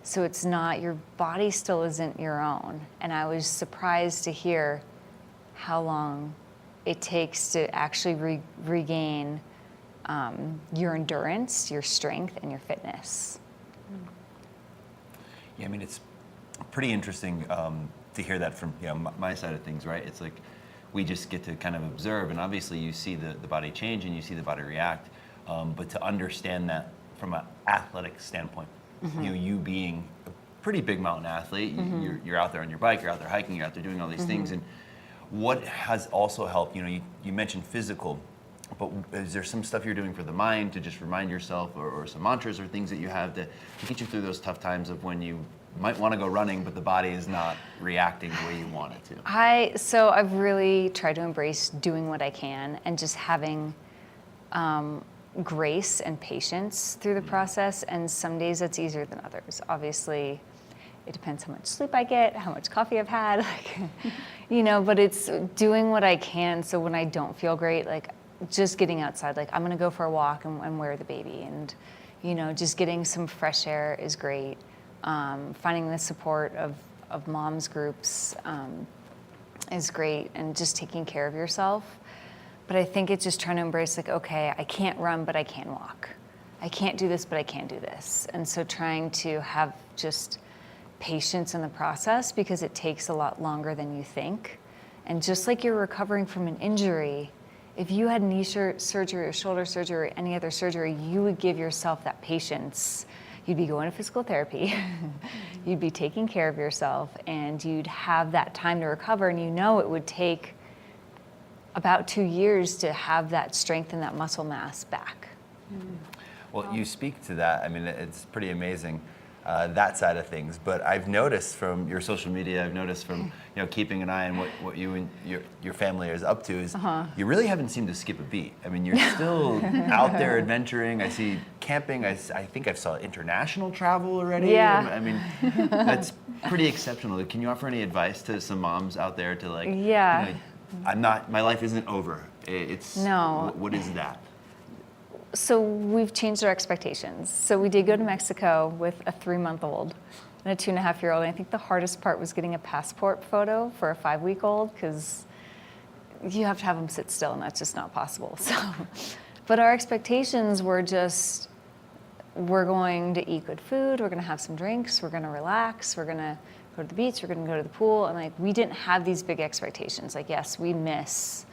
[SPEAKER 16] So it's not, your body still isn't your own. And I was surprised to hear how long it takes to actually regain your endurance, your strength, and your fitness.
[SPEAKER 15] Yeah, I mean, it's pretty interesting to hear that from my side of things, right? It's like we just get to kind of observe, and obviously you see the body change and you see the body react, but to understand that from an athletic standpoint, you being a pretty big mountain athlete, you're out there on your bike, you're out there hiking, you're out there doing all these things, and what has also helped, you mentioned physical, but is there some stuff you're doing for the mind to just remind yourself, or some mantras or things that you have to get you through those tough times of when you might want to go running, but the body is not reacting the way you want it to?
[SPEAKER 16] So I've really tried to embrace doing what I can and just having grace and patience through the process. And some days that's easier than others. Obviously, it depends how much sleep I get, how much coffee I've had, but it's doing what I can. So when I don't feel great, just getting outside, I'm going to go for a walk and wear the baby. And, just getting some fresh air is great. Finding the support of moms groups is great, and just taking care of yourself. But I think it's just trying to embrace okay, I can't run, but I can walk. I can't do this, but I can do this. And so trying to have just patience in the process, because it takes a lot longer than you think. And just like you're recovering from an injury, if you had knee surgery or shoulder surgery or any other surgery, you would give yourself that patience. You'd be going to physical therapy, you'd be taking care of yourself, and you'd have that time to recover. And it would take about 2 years to have that strength and that muscle mass back.
[SPEAKER 15] Well, you speak to that. I mean, it's pretty amazing, that side of things. But I've noticed from your social media, I've noticed from keeping an eye on what you and your family is up to, is you really haven't seemed to skip a beat. I mean, you're still out there adventuring. I see camping. I think I've saw international travel already.
[SPEAKER 16] Yeah.
[SPEAKER 15] I mean, that's pretty exceptional. Can you offer any advice to some moms out there to my life isn't over.
[SPEAKER 16] No.
[SPEAKER 15] What is that?
[SPEAKER 16] So we've changed our expectations. So we did go to Mexico with a 3-month-old and a 2.5-year-old. And I think the hardest part was getting a passport photo for a 5-week-old, because you have to have them sit still, and that's just not possible. So, but our expectations were just, we're going to eat good food, we're going to have some drinks, we're going to relax, we're going to go to the beach, we're going to go to the pool. And we didn't have these big expectations. Yes, we miss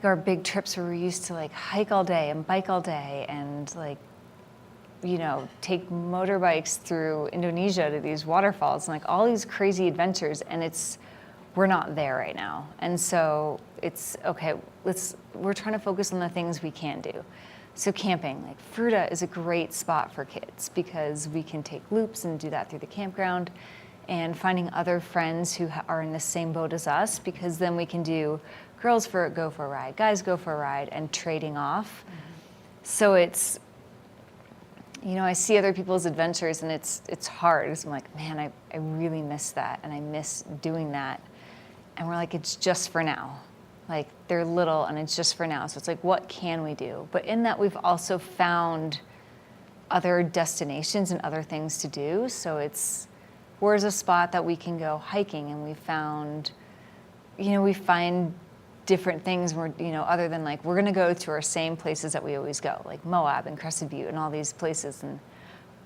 [SPEAKER 16] our big trips where we used to hike all day and bike all day and take motorbikes through Indonesia to these waterfalls and all these crazy adventures. And we're not there right now. And so it's okay, we're trying to focus on the things we can do. So camping, like Fruta is a great spot for kids because we can take loops and do that through the campground, and finding other friends who are in the same boat as us, because then we can do girls go for a ride, guys go for a ride, and trading off. So it's, you know, I see other people's adventures and it's hard. I'm like, man, I really miss that, and I miss doing that. And we're like, it's just for now. Like, they're little and it's just for now. So it's like, what can we do? But in that, we've also found other destinations and other things to do. So where's a spot that we can go hiking, and we found, you know, we find different things where, you know, other than like, we're gonna go to our same places that we always go, like Moab and Crested Butte and all these places. And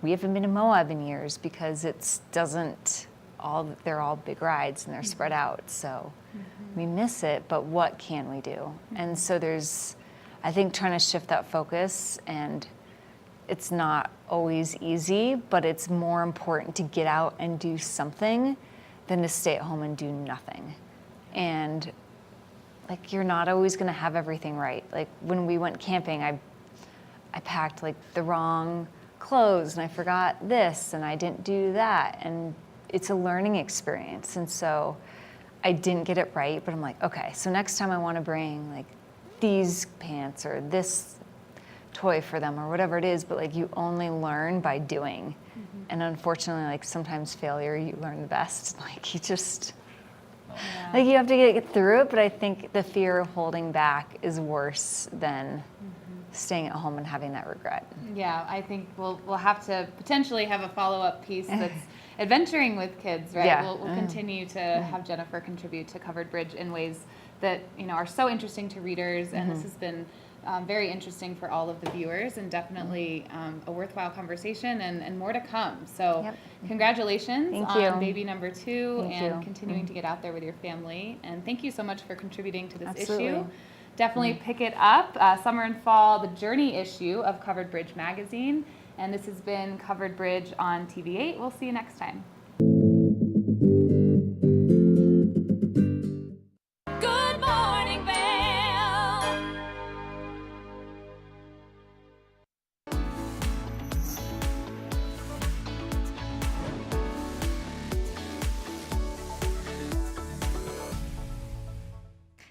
[SPEAKER 16] we haven't been to Moab in years because they're all big rides and they're spread out. So we miss it, but what can we do? And so I think trying to shift that focus, and it's not always easy, but it's more important to get out and do something than to stay at home and do nothing. And like, you're not always gonna have everything right. Like when we went camping, I packed like the wrong clothes, and I forgot this and I didn't do that. And it's a learning experience. And so I didn't get it right, but I'm like, okay, so next time I wanna bring like these pants or this toy for them or whatever it is, but like, you only learn by doing. And unfortunately, like sometimes failure, you learn the best. Like you just, like you have to get through it, but I think the fear of holding back is worse than staying at home and having that regret.
[SPEAKER 11] Yeah, I think we'll have to potentially have a follow-up piece that's adventuring with kids, right?
[SPEAKER 16] Yeah.
[SPEAKER 11] We'll continue to have Jennifer contribute to Covered Bridge in ways that, you know, are so interesting to readers, and this has been very interesting for all of the viewers, and definitely a worthwhile conversation, and more to come. So congratulations on baby number 2 and continuing to get out there with your family. And thank you so much for contributing to this issue. Definitely pick it up, summer and fall, the Journey issue of Covered Bridge magazine. And this has been Covered Bridge on TV8. We'll see you next time.
[SPEAKER 3] Good morning, Vail.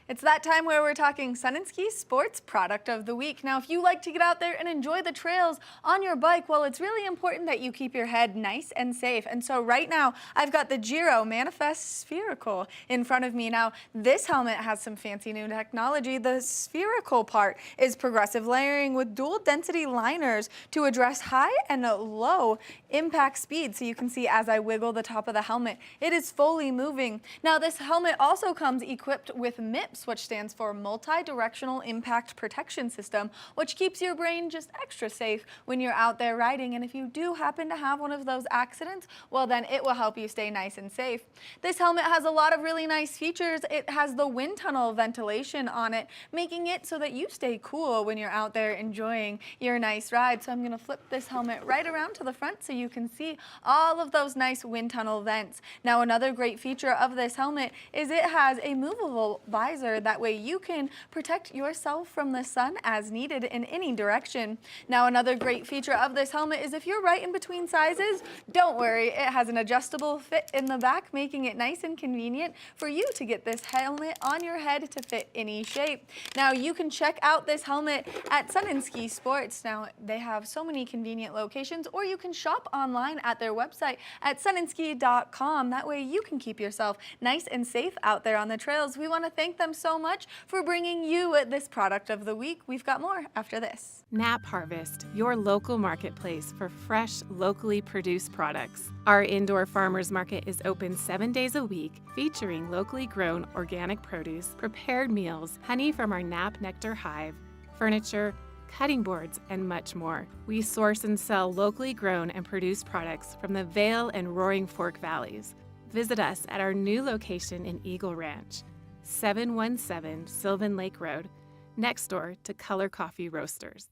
[SPEAKER 13] It's that time where we're talking Sun and Ski Sports Product of the Week. Now, if you like to get out there and enjoy the trails on your bike, well, it's really important that you keep your head nice and safe. And so right now, I've got the Giro Manifest Spherical in front of me. Now, this helmet has some fancy new technology. The spherical part is progressive layering with dual density liners to address high and low impact speed. So you can see as I wiggle the top of the helmet, it is fully moving. Now, this helmet also comes equipped with MIPS, which stands for Multi-Directional Impact Protection System, which keeps your brain just extra safe when you're out there riding. And if you do happen to have one of those accidents, well, then it will help you stay nice and safe. This helmet has a lot of really nice features. It has the wind tunnel ventilation on it, making it so that you stay cool when you're out there enjoying your nice ride. So I'm going to flip this helmet right around to the front so you can see all of those nice wind tunnel vents. Now, another great feature of this helmet is it has a movable visor. That way you can protect yourself from the sun as needed in any direction. Now, another great feature of this helmet is if you're right in between sizes, don't worry, it has an adjustable fit in the back, making it nice and convenient for you to get this helmet on your head to fit any shape. Now, you can check out this helmet at Sun and Ski Sports. Now, they have so many convenient locations, or you can shop online at their website at sunandski.com. That way you can keep yourself nice and safe out there on the trails. We want to thank them so much for bringing you this product of the week. We've got more after this.
[SPEAKER 12] Knapp Harvest, your local marketplace for fresh, locally produced products. Our indoor farmers market is open 7 days a week, featuring locally grown organic produce, prepared meals, honey from our Knapp Nectar hive, furniture, cutting boards, and much more. We source and sell locally grown and produced products from the Vail and Roaring Fork valleys. Visit us at our new location in Eagle Ranch, 717 Sylvan Lake Road, next door to Color Coffee Roasters.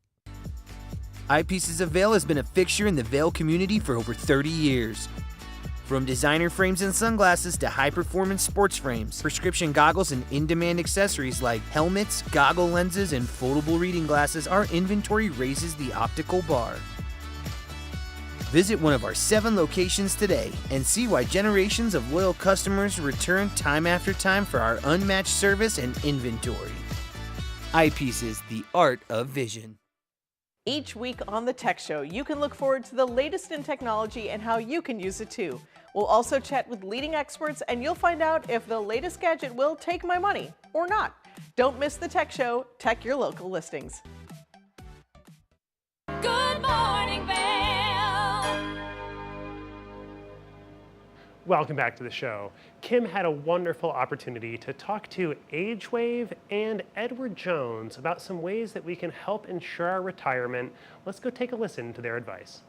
[SPEAKER 17] Eyepieces of Vail has been a fixture in the Vail community for over 30 years. From designer frames and sunglasses to high-performance sports frames, prescription goggles, and in-demand accessories like helmets, goggle lenses, and foldable reading glasses, our inventory raises the optical bar. Visit one of our 7 locations today and see why generations of loyal customers return time after time for our unmatched service and inventory. Eyepieces, the art of vision.
[SPEAKER 18] Each week on The Tech Show, you can look forward to the latest in technology and how you can use it too. We'll also chat with leading experts, and you'll find out if the latest gadget will take my money or not. Don't miss The Tech Show. Tech your local listings.
[SPEAKER 3] Good morning, Vail.
[SPEAKER 2] Welcome back to the show. Kim had a wonderful opportunity to talk to AgeWave and Edward Jones about some ways that we can help ensure our retirement. Let's go take a listen to their advice.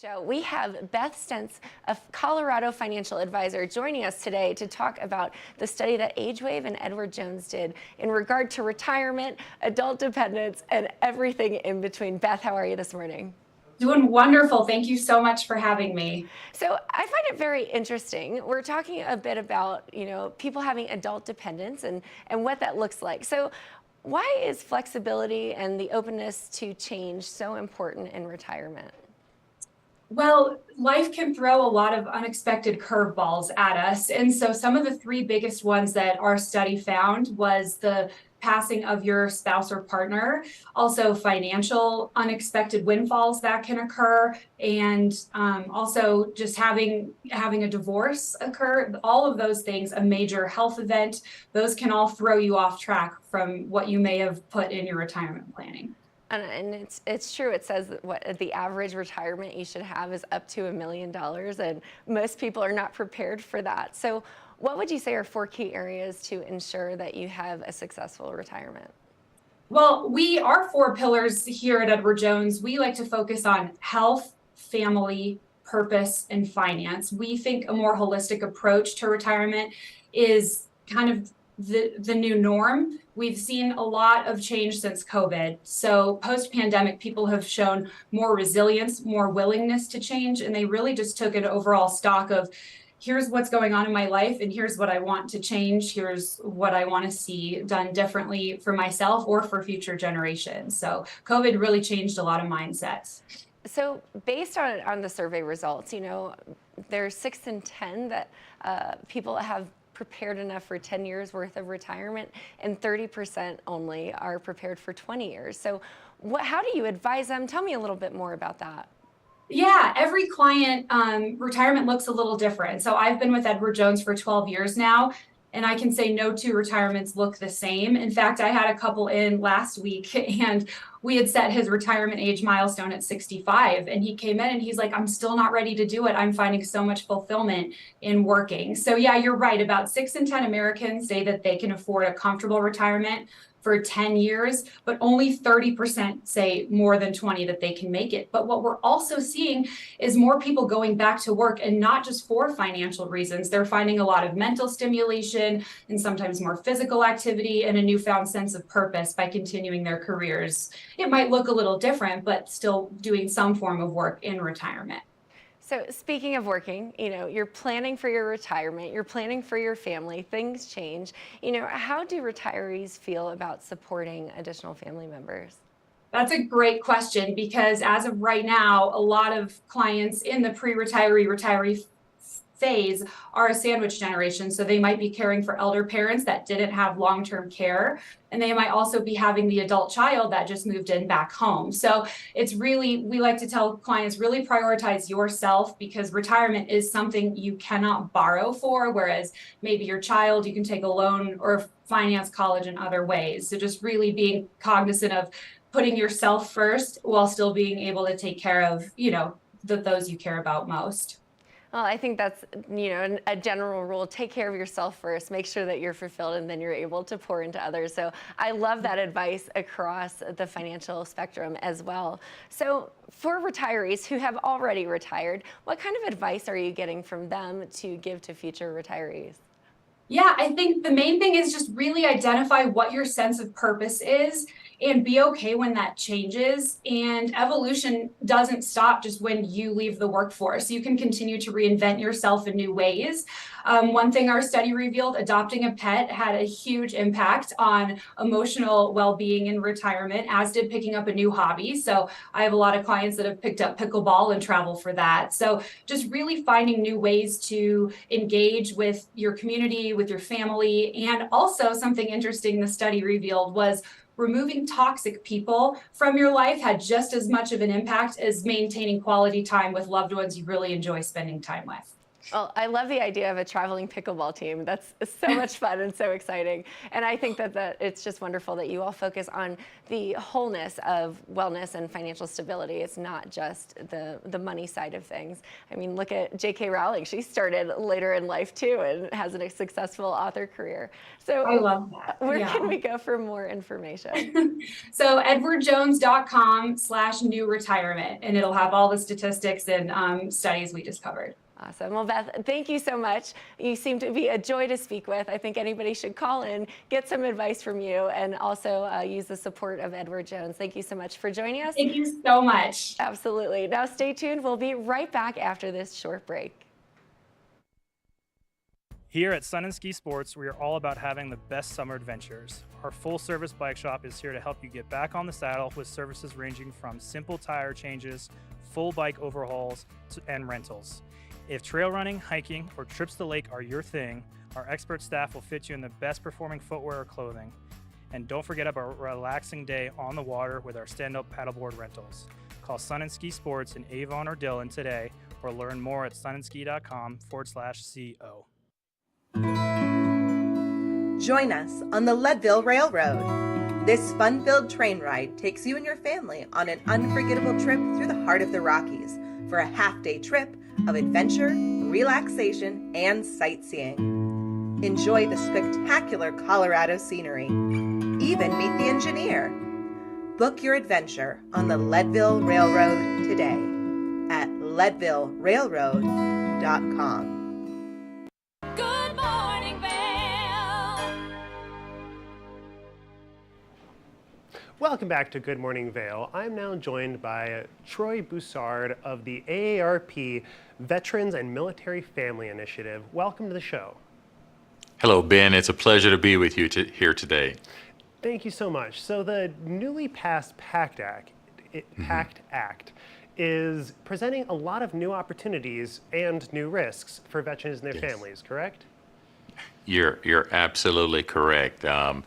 [SPEAKER 21] Show. We have Beth Stentz, a Colorado financial advisor, joining us today to talk about the study that AgeWave and Edward Jones did in regard to retirement, adult dependence, and everything in between. Beth, how are you this morning?
[SPEAKER 23] Doing wonderful. Thank you so much for having me.
[SPEAKER 21] So I find it very interesting. We're talking a bit about, people having adult dependence and what that looks like. So why is flexibility and the openness to change so important in retirement?
[SPEAKER 23] Well, life can throw a lot of unexpected curveballs at us. And so some of the 3 biggest ones that our study found was the passing of your spouse or partner, also financial unexpected windfalls that can occur, and also just having a divorce occur. All of those things, a major health event, those can all throw you off track from what you may have put in your retirement planning.
[SPEAKER 21] And it's true. It says that what the average retirement you should have is up to $1 million, and most people are not prepared for that. So what would you say are 4 key areas to ensure that you have a successful retirement?
[SPEAKER 23] Well, our 4 pillars here at Edward Jones, we like to focus on health, family, purpose, and finance. We think a more holistic approach to retirement is kind of the new norm. We've seen a lot of change since COVID. So post-pandemic, people have shown more resilience, more willingness to change, and they really just took an overall stock of, here's what's going on in my life, and here's what I want to change. Here's what I want to see done differently for myself or for future generations. So COVID really changed a lot of mindsets.
[SPEAKER 21] So based on the survey results, there's 6 in 10 that people have prepared enough for 10 years worth of retirement, and 30% only are prepared for 20 years. So how do you advise them? Tell me a little bit more about that.
[SPEAKER 23] Yeah, every client retirement looks a little different. So I've been with Edward Jones for 12 years now, and I can say no 2 retirements look the same. In fact, I had a couple in last week, and we had set his retirement age milestone at 65, and he came in and he's like, I'm still not ready to do it. I'm finding so much fulfillment in working. So yeah, you're right. About 6 in 10 Americans say that they can afford a comfortable retirement for 10 years, but only 30% say more than 20 that they can make it. But what we're also seeing is more people going back to work, and not just for financial reasons. They're finding a lot of mental stimulation and sometimes more physical activity and a newfound sense of purpose by continuing their careers. It might look a little different, but still doing some form of work in retirement.
[SPEAKER 21] So speaking of working, you're planning for your retirement, you're planning for your family, things change. How do retirees feel about supporting additional family members?
[SPEAKER 23] That's a great question, because as of right now, a lot of clients in the pre-retiree, retiree phase are a sandwich generation. So they might be caring for elder parents that didn't have long-term care. And they might also be having the adult child that just moved in back home. So it's really, we like to tell clients, really prioritize yourself, because retirement is something you cannot borrow for, whereas maybe your child, you can take a loan or finance college in other ways. So just really being cognizant of putting yourself first while still being able to take care of, those you care about most.
[SPEAKER 21] Well, I think that's, a general rule. Take care of yourself first, make sure that you're fulfilled, and then you're able to pour into others. So I love that advice across the financial spectrum as well. So for retirees who have already retired, what kind of advice are you getting from them to give to future retirees?
[SPEAKER 23] Yeah, I think the main thing is just really identify what your sense of purpose is and be okay when that changes. And evolution doesn't stop just when you leave the workforce. You can continue to reinvent yourself in new ways. One thing our study revealed, adopting a pet had a huge impact on emotional well-being in retirement, as did picking up a new hobby. So I have a lot of clients that have picked up pickleball and travel for that. So just really finding new ways to engage with your community, with your family. And also something interesting the study revealed was removing toxic people from your life had just as much of an impact as maintaining quality time with loved ones you really enjoy spending time with.
[SPEAKER 21] Well, I love the idea of a traveling pickleball team. That's so much fun and so exciting. And I think that it's just wonderful that you all focus on the wholeness of wellness and financial stability. It's not just the money side of things. I mean, look at J.K. Rowling. She started later in life too and has a successful author career. So
[SPEAKER 23] I love that.
[SPEAKER 21] Where can we go for more information?
[SPEAKER 23] So edwardjones.com/new retirement, and it'll have all the statistics and studies we just covered.
[SPEAKER 21] Awesome. Well, Beth, thank you so much. You seem to be a joy to speak with. I think anybody should call in, get some advice from you, and also use the support of Edward Jones. Thank you so much for joining us.
[SPEAKER 23] Thank you so much.
[SPEAKER 21] Absolutely. Now stay tuned. We'll be right back after this short break.
[SPEAKER 6] Here at Sun and Ski Sports, we are all about having the best summer adventures. Our full-service bike shop is here to help you get back on the saddle with services ranging from simple tire changes, full bike overhauls, and rentals. If trail running, hiking, or trips to the lake are your thing, our expert staff will fit you in the best performing footwear or clothing. And don't forget about a relaxing day on the water with our stand-up paddleboard rentals. Call Sun and Ski Sports in Avon or Dillon today, or learn more at sunandski.com/CO.
[SPEAKER 1] Join us on the Leadville Railroad. This fun-filled train ride takes you and your family on an unforgettable trip through the heart of the Rockies for a half-day trip of adventure, relaxation, and sightseeing. Enjoy the spectacular Colorado scenery. Even meet the engineer. Book your adventure on the Leadville Railroad today at leadvillerailroad.com.
[SPEAKER 3] Good morning, Vail.
[SPEAKER 2] Welcome back to Good Morning Vail. I'm now joined by Troy Boussard of the AARP Veterans and Military Family Initiative. Welcome to the show.
[SPEAKER 14] Hello, Ben. It's a pleasure to be with you here today.
[SPEAKER 2] Thank you so much. So the newly passed PACT Act is presenting a lot of new opportunities and new risks for veterans and their families, correct?
[SPEAKER 14] You're absolutely correct. Our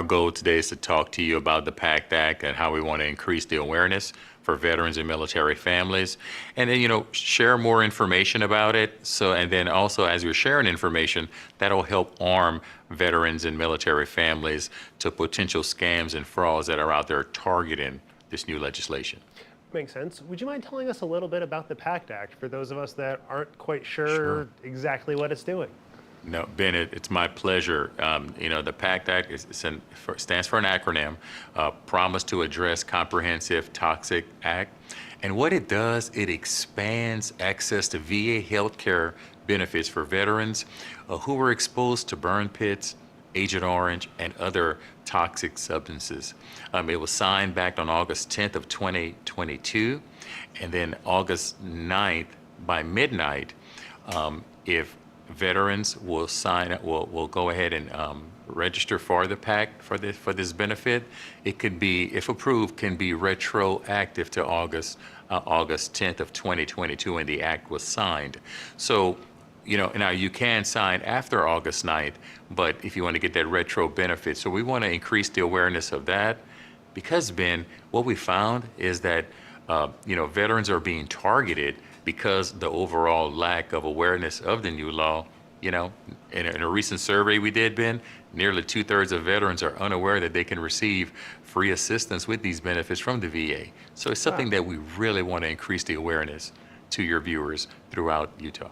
[SPEAKER 14] goal today is to talk to you about the PACT Act and how we want to increase the awareness for veterans and military families, and then share more information about it. And then also, as we're sharing information, that'll help arm veterans and military families to potential scams and frauds that are out there targeting this new legislation.
[SPEAKER 2] Makes sense. Would you mind telling us a little bit about the PACT Act for those of us that aren't quite sure exactly what it's doing?
[SPEAKER 14] No, Ben, it's my pleasure. The PACT Act stands for an acronym, Promise to Address Comprehensive Toxic Act. And what it does, it expands access to VA healthcare benefits for veterans who were exposed to burn pits, Agent Orange, and other toxic substances. It was signed back on August 10th of 2022, and then August 9th by midnight, if veterans will go ahead and register for the PACT for this benefit. It could be, if approved, can be retroactive to August August 10th of 2022 when the act was signed. So, now you can sign after August 9th, but if you want to get that retro benefit, so we want to increase the awareness of that because, Ben, what we found is that, veterans are being targeted because the overall lack of awareness of the new law. In a recent survey we did, Ben, nearly 2/3 of veterans are unaware that they can receive free assistance with these benefits from the VA. So it's something that we really want to increase the awareness to your viewers throughout Utah.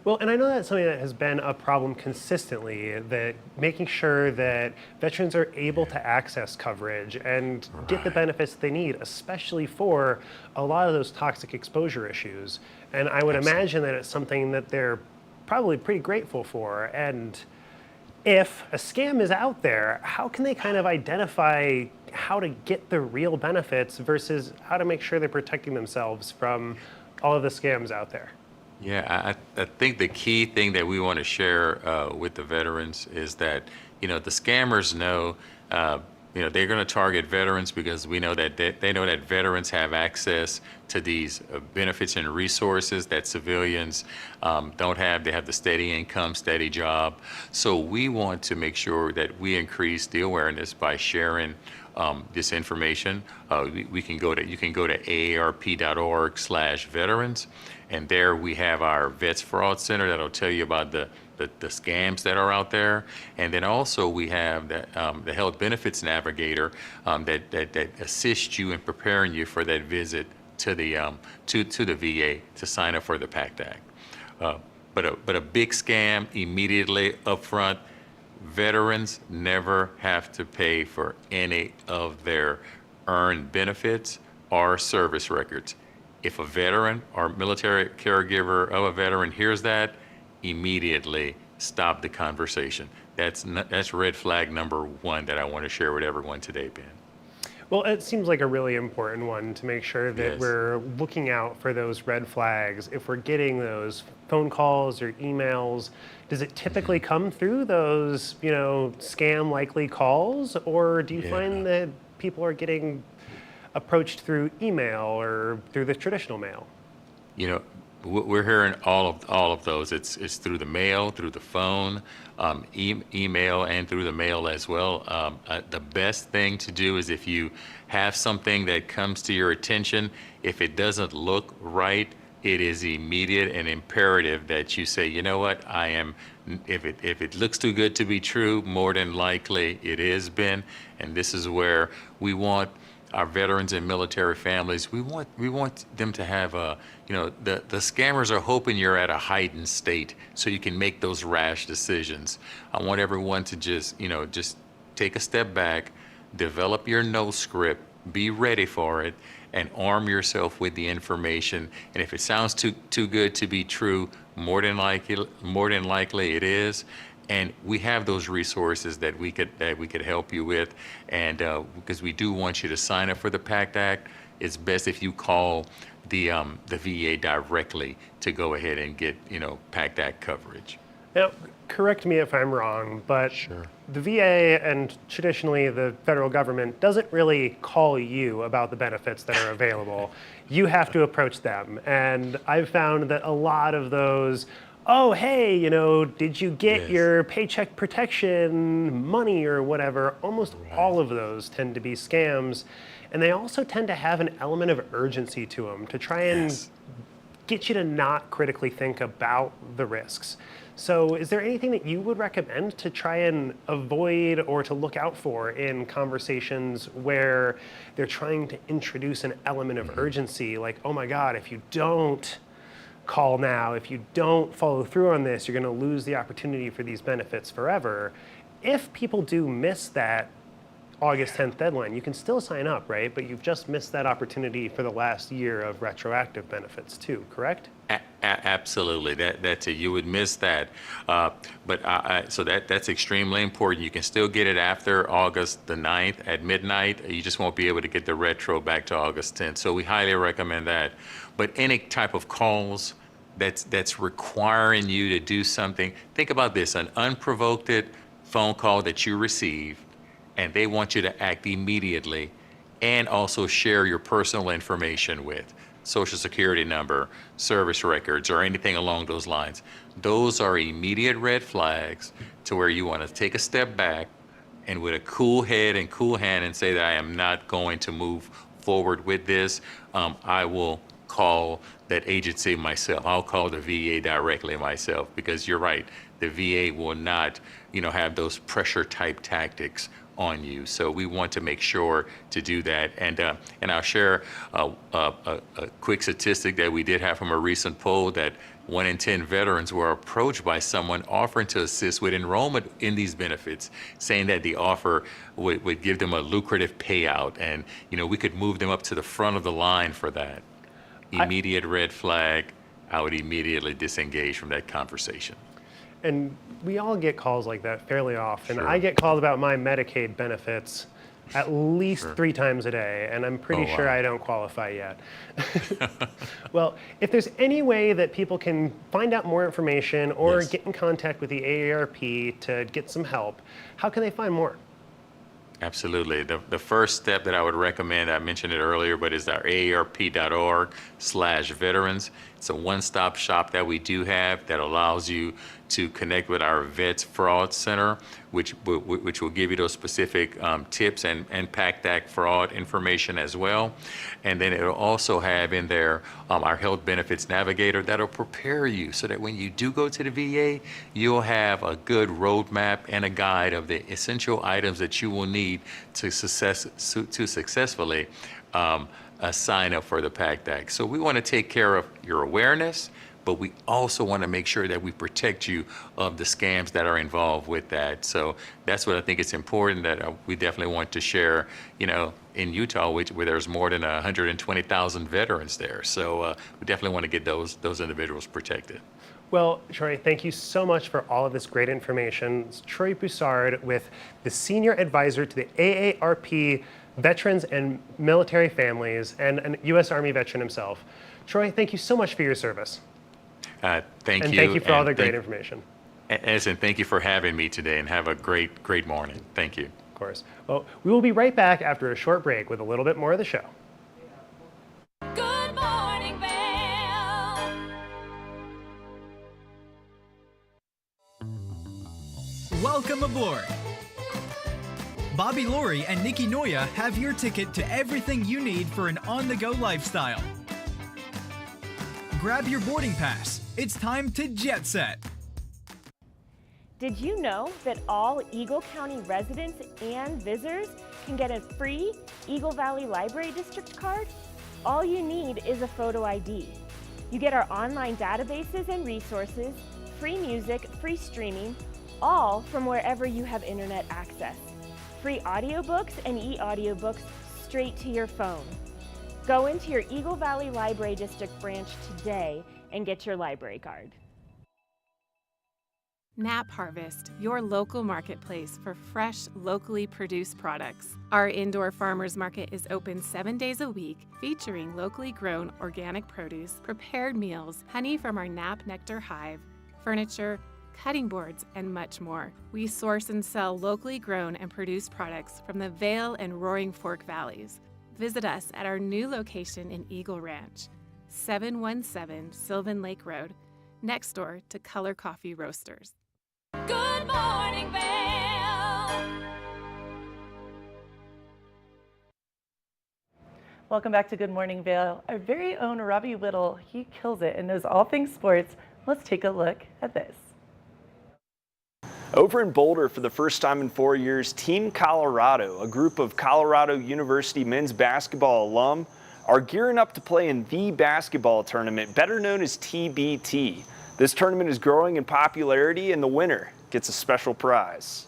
[SPEAKER 2] Well, and I know that's something that has been a problem consistently, that making sure that veterans are able to access coverage and get the benefits they need, especially for a lot of those toxic exposure issues. And I would imagine that it's something that they're probably pretty grateful for. And if a scam is out there, how can they kind of identify how to get the real benefits versus how to make sure they're protecting themselves from all of the scams out there?
[SPEAKER 14] Yeah, I think the key thing that we want to share with the veterans is that, the scammers know, they're going to target veterans because we know that they know that veterans have access to these benefits and resources that civilians don't have. They have the steady income, steady job. So we want to make sure that we increase the awareness by sharing this information. You can go to aarp.org/veterans, and there we have our Vets Fraud Center that'll tell you about the scams that are out there. And then also we have the Health Benefits Navigator that assists you in preparing you for that visit to the VA to sign up for the PACT Act. But a big scam immediately up front, veterans never have to pay for any of their earned benefits or service records. If a veteran or military caregiver of a veteran hears that, immediately stop the conversation. That's red flag number one that I want to share with everyone today, Ben.
[SPEAKER 2] Well, it seems like a really important one to make sure that we're looking out for those red flags. If we're getting those phone calls or emails, does it typically come through those, scam likely calls, or do you find that people are getting approached through email or through the traditional mail?
[SPEAKER 14] We're hearing all of those. It's through the mail, through the phone, email, and through the mail as well. The best thing to do is if you have something that comes to your attention, if it doesn't look right, it is immediate and imperative that you say, you know what, if it looks too good to be true, more than likely it is, Ben. And this is where we want our veterans and military families, we want them to have the scammers are hoping you're at a heightened state so you can make those rash decisions. I want everyone to just take a step back, develop your no script, be ready for it, and arm yourself with the information. And if it sounds too good to be true, more than likely it is. And we have those resources that we could help you with, and because we do want you to sign up for the PACT Act, it's best if you call the VA directly to go ahead and get PACT Act coverage.
[SPEAKER 2] Now, correct me if I'm wrong, but the VA and traditionally the federal government doesn't really call you about the benefits that are available. You have to approach them, and I've found that a lot of those, oh, hey, did you get your paycheck protection money or whatever? Almost all of those tend to be scams. And they also tend to have an element of urgency to them to try and get you to not critically think about the risks. So is there anything that you would recommend to try and avoid or to look out for in conversations where they're trying to introduce an element of urgency? Like, oh my God, if you don't call now, if you don't follow through on this, you're going to lose the opportunity for these benefits forever. If people do miss that August 10th deadline, you can still sign up, right? But you've just missed that opportunity for the last year of retroactive benefits too, correct?
[SPEAKER 14] Absolutely, that's it. You would miss that, so that's extremely important. You can still get it after August the 9th at midnight. You just won't be able to get the retro back to August 10th. So we highly recommend that. But any type of calls that's requiring you to do something, think about this: an unprovoked phone call that you receive, and they want you to act immediately, and also share your personal information with. social security number, service records, or anything along those lines. Those are immediate red flags to where you want to take a step back and with a cool head and cool hand and say that I am not going to move forward with this. I will call that agency myself. I'll call the VA directly myself, because you're right. The VA will not, have those pressure type tactics on you. So we want to make sure to do that. And I'll share a quick statistic that we did have from a recent poll, that 1 in 10 veterans were approached by someone offering to assist with enrollment in these benefits, saying that the offer would give them a lucrative payout. And, we could move them up to the front of the line for that. Immediate red flag, I would immediately disengage from that conversation.
[SPEAKER 2] And we all get calls like that fairly often.
[SPEAKER 14] Sure.
[SPEAKER 2] I get called about my Medicaid benefits at least 3 times a day, and I'm pretty sure I don't qualify yet. Well, if there's any way that people can find out more information or get in contact with the AARP to get some help, how can they find more?
[SPEAKER 14] Absolutely. The first step that I would recommend, I mentioned it earlier, but is our aarp.org/veterans. It's a one-stop shop that we do have that allows you to connect with our Vets Fraud Center, which will give you those specific tips and PACT Act fraud information as well. And then it'll also have in there our Health Benefits Navigator that'll prepare you so that when you do go to the VA, you'll have a good roadmap and a guide of the essential items that you will need to successfully sign up for the PACT Act. So we want to take care of your awareness, but we also want to make sure that we protect you of the scams that are involved with that. So that's what I think it's important that we definitely want to share, in Utah, where there's more than 120,000 veterans there. So we definitely want to get those individuals protected.
[SPEAKER 2] Well, Troy, thank you so much for all of this great information. It's Troy Boussard, with the Senior Advisor to the AARP Veterans and Military Families, and a U.S. Army veteran himself. Troy, thank you so much for your service.
[SPEAKER 14] Thank you.
[SPEAKER 2] And thank you for all the great information.
[SPEAKER 14] And thank you for having me today, and have a great morning. Thank you.
[SPEAKER 2] Of course. Well, we will be right back after a short break with a little bit more of the show.
[SPEAKER 3] Good morning, Vail.
[SPEAKER 19] Welcome aboard. Bobby Laurie and Nikki Noya have your ticket to everything you need for an on-the-go lifestyle. Grab your boarding pass. It's time to jet set.
[SPEAKER 7] Did you know that all Eagle County residents and visitors can get a free Eagle Valley Library District card? All you need is a photo ID. You get our online databases and resources, free music, free streaming, all from wherever you have internet access. Free audiobooks and e-audiobooks straight to your phone. Go into your Eagle Valley Library District branch today and get your library card.
[SPEAKER 12] Nap Harvest, your local marketplace for fresh, locally produced products. Our indoor farmers market is open 7 days a week, featuring locally grown organic produce, prepared meals, honey from our Nap Nectar hive, furniture, cutting boards, and much more. We source and sell locally grown and produced products from the Vail and Roaring Fork Valleys. Visit us at our new location in Eagle Ranch, 717 Sylvan Lake Road, next door to Color Coffee Roasters.
[SPEAKER 3] Good morning, Vail.
[SPEAKER 4] Welcome back to Good Morning Vail. Our very own Robbie Whittle, he kills it and knows all things sports. Let's take a look at this.
[SPEAKER 20] Over in Boulder, for the first time in 4 years, Team Colorado, a group of Colorado University men's basketball alum, are gearing up to play in the basketball tournament, better known as TBT. This tournament is growing in popularity, and the winner gets a special prize.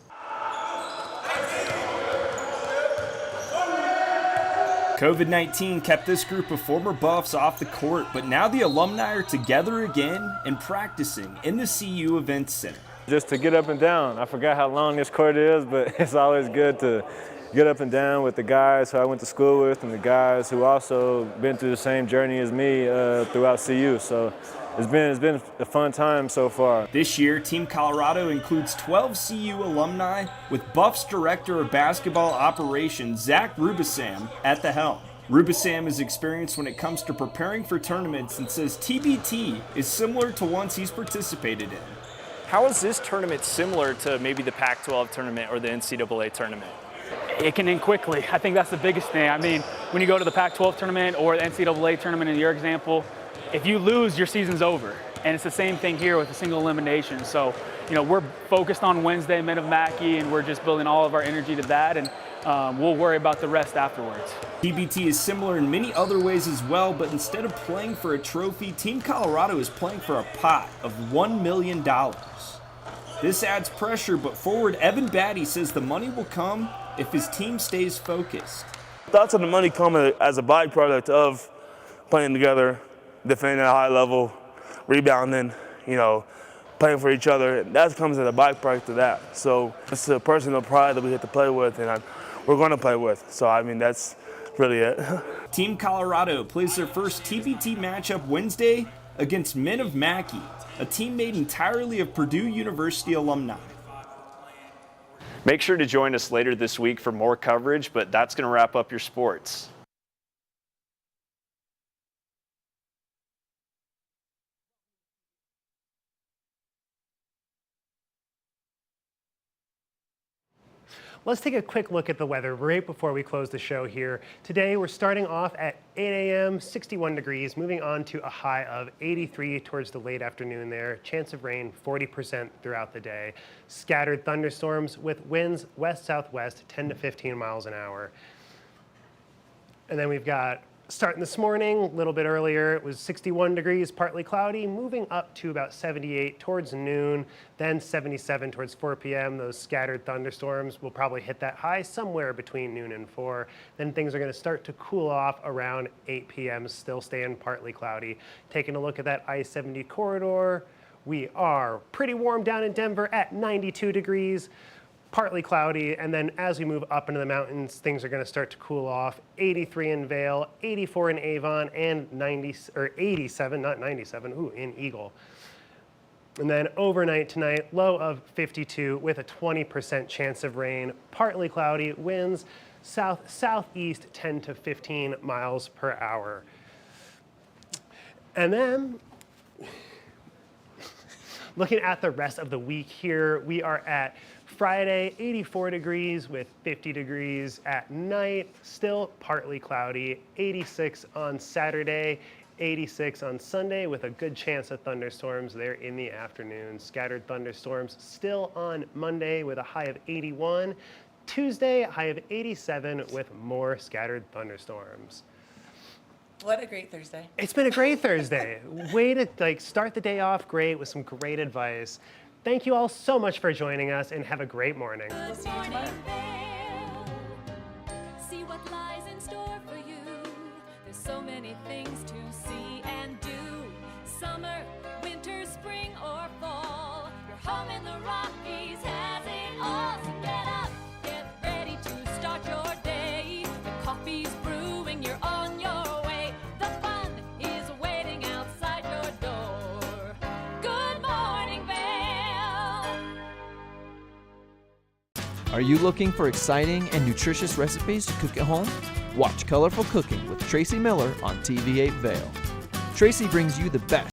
[SPEAKER 20] COVID-19 kept this group of former Buffs off the court, but now the alumni are together again and practicing in the CU Events Center.
[SPEAKER 22] Just to get up and down. I forgot how long this court is, but it's always good to get up and down with the guys who I went to school with and the guys who also been through the same journey as me throughout CU. So it's been a fun time so far.
[SPEAKER 20] This year, Team Colorado includes 12 CU alumni with Buffs Director of Basketball Operations Zach Rubisam at the helm.
[SPEAKER 5] Ruba Sam is experienced when it comes to preparing for tournaments and says TBT is similar to ones he's participated in.
[SPEAKER 8] How is this tournament similar to maybe the Pac-12 tournament or the NCAA tournament?
[SPEAKER 9] It can end quickly. I think that's the biggest thing. I mean, when you go to the Pac-12 tournament or the NCAA tournament in your example, if you lose, your season's over. And it's the same thing here with a single elimination. So, you know, we're focused on Wednesday, Men of Mackey, and we're just building all of our energy to that, and we'll worry about the rest afterwards.
[SPEAKER 5] TBT is similar in many other ways as well, but instead of playing for a trophy, Team Colorado is playing for a pot of $1 million. This adds pressure, but forward Evan Batty says the money will come if his team stays focused.
[SPEAKER 24] Thoughts on the money coming as a byproduct of playing together, defending at a high level, rebounding, you know, playing for each other. That comes as a byproduct of that. So it's a personal pride that we get to play with, and we're going to play with. So, I mean, that's really it.
[SPEAKER 5] Team Colorado plays their first TBT matchup Wednesday against Men of Mackey, a team made entirely of Purdue University alumni.
[SPEAKER 20] Make sure to join us later this week for more coverage, but that's going to wrap up your sports.
[SPEAKER 2] Let's take a quick look at the weather right before we close the show here. Today we're starting off at 8 a.m., 61 degrees, moving on to a high of 83 towards the late afternoon there. Chance of rain 40% throughout the day. Scattered thunderstorms with winds west-southwest 10 to 15 miles an hour. And then we've got starting this morning, a little bit earlier, it was 61 degrees, partly cloudy, moving up to about 78 towards noon, then 77 towards 4 p.m. Those scattered thunderstorms will probably hit that high somewhere between noon and 4. Then things are going to start to cool off around 8 p.m., still staying partly cloudy. Taking a look at that I-70 corridor, we are pretty warm down in Denver at 92 degrees. Partly cloudy, and then as we move up into the mountains, things are going to start to cool off. 83 in Vail, 84 in Avon, and 87, not 97, in Eagle. And then overnight tonight, low of 52 with a 20% chance of rain. Partly cloudy, winds south-southeast 10 to 15 miles per hour. And then looking at the rest of the week here, we are at Friday, 84 degrees with 50 degrees at night, still partly cloudy, 86 on Saturday, 86 on Sunday with a good chance of thunderstorms there in the afternoon. Scattered thunderstorms still on Monday with a high of 81. Tuesday, a high of 87 with more scattered thunderstorms.
[SPEAKER 4] What a great Thursday.
[SPEAKER 2] It's been a great Thursday. Way to start the day off great with some great advice. Thank you all so much for joining us, and have a great morning.
[SPEAKER 3] Good morning, Vail. See what lies in store for you. There's so many things to see and do. Summer, winter, spring, or fall. Your home in the Rockies has it all. So get up, get ready to start your day. The coffee's brewing, you're on your way. The fun is waiting outside your door. Good morning, Vail.
[SPEAKER 25] Are you looking for exciting and nutritious recipes to cook at home? Watch Colorful Cooking with Tracy Miller on TV8 Vail. Tracy brings you the best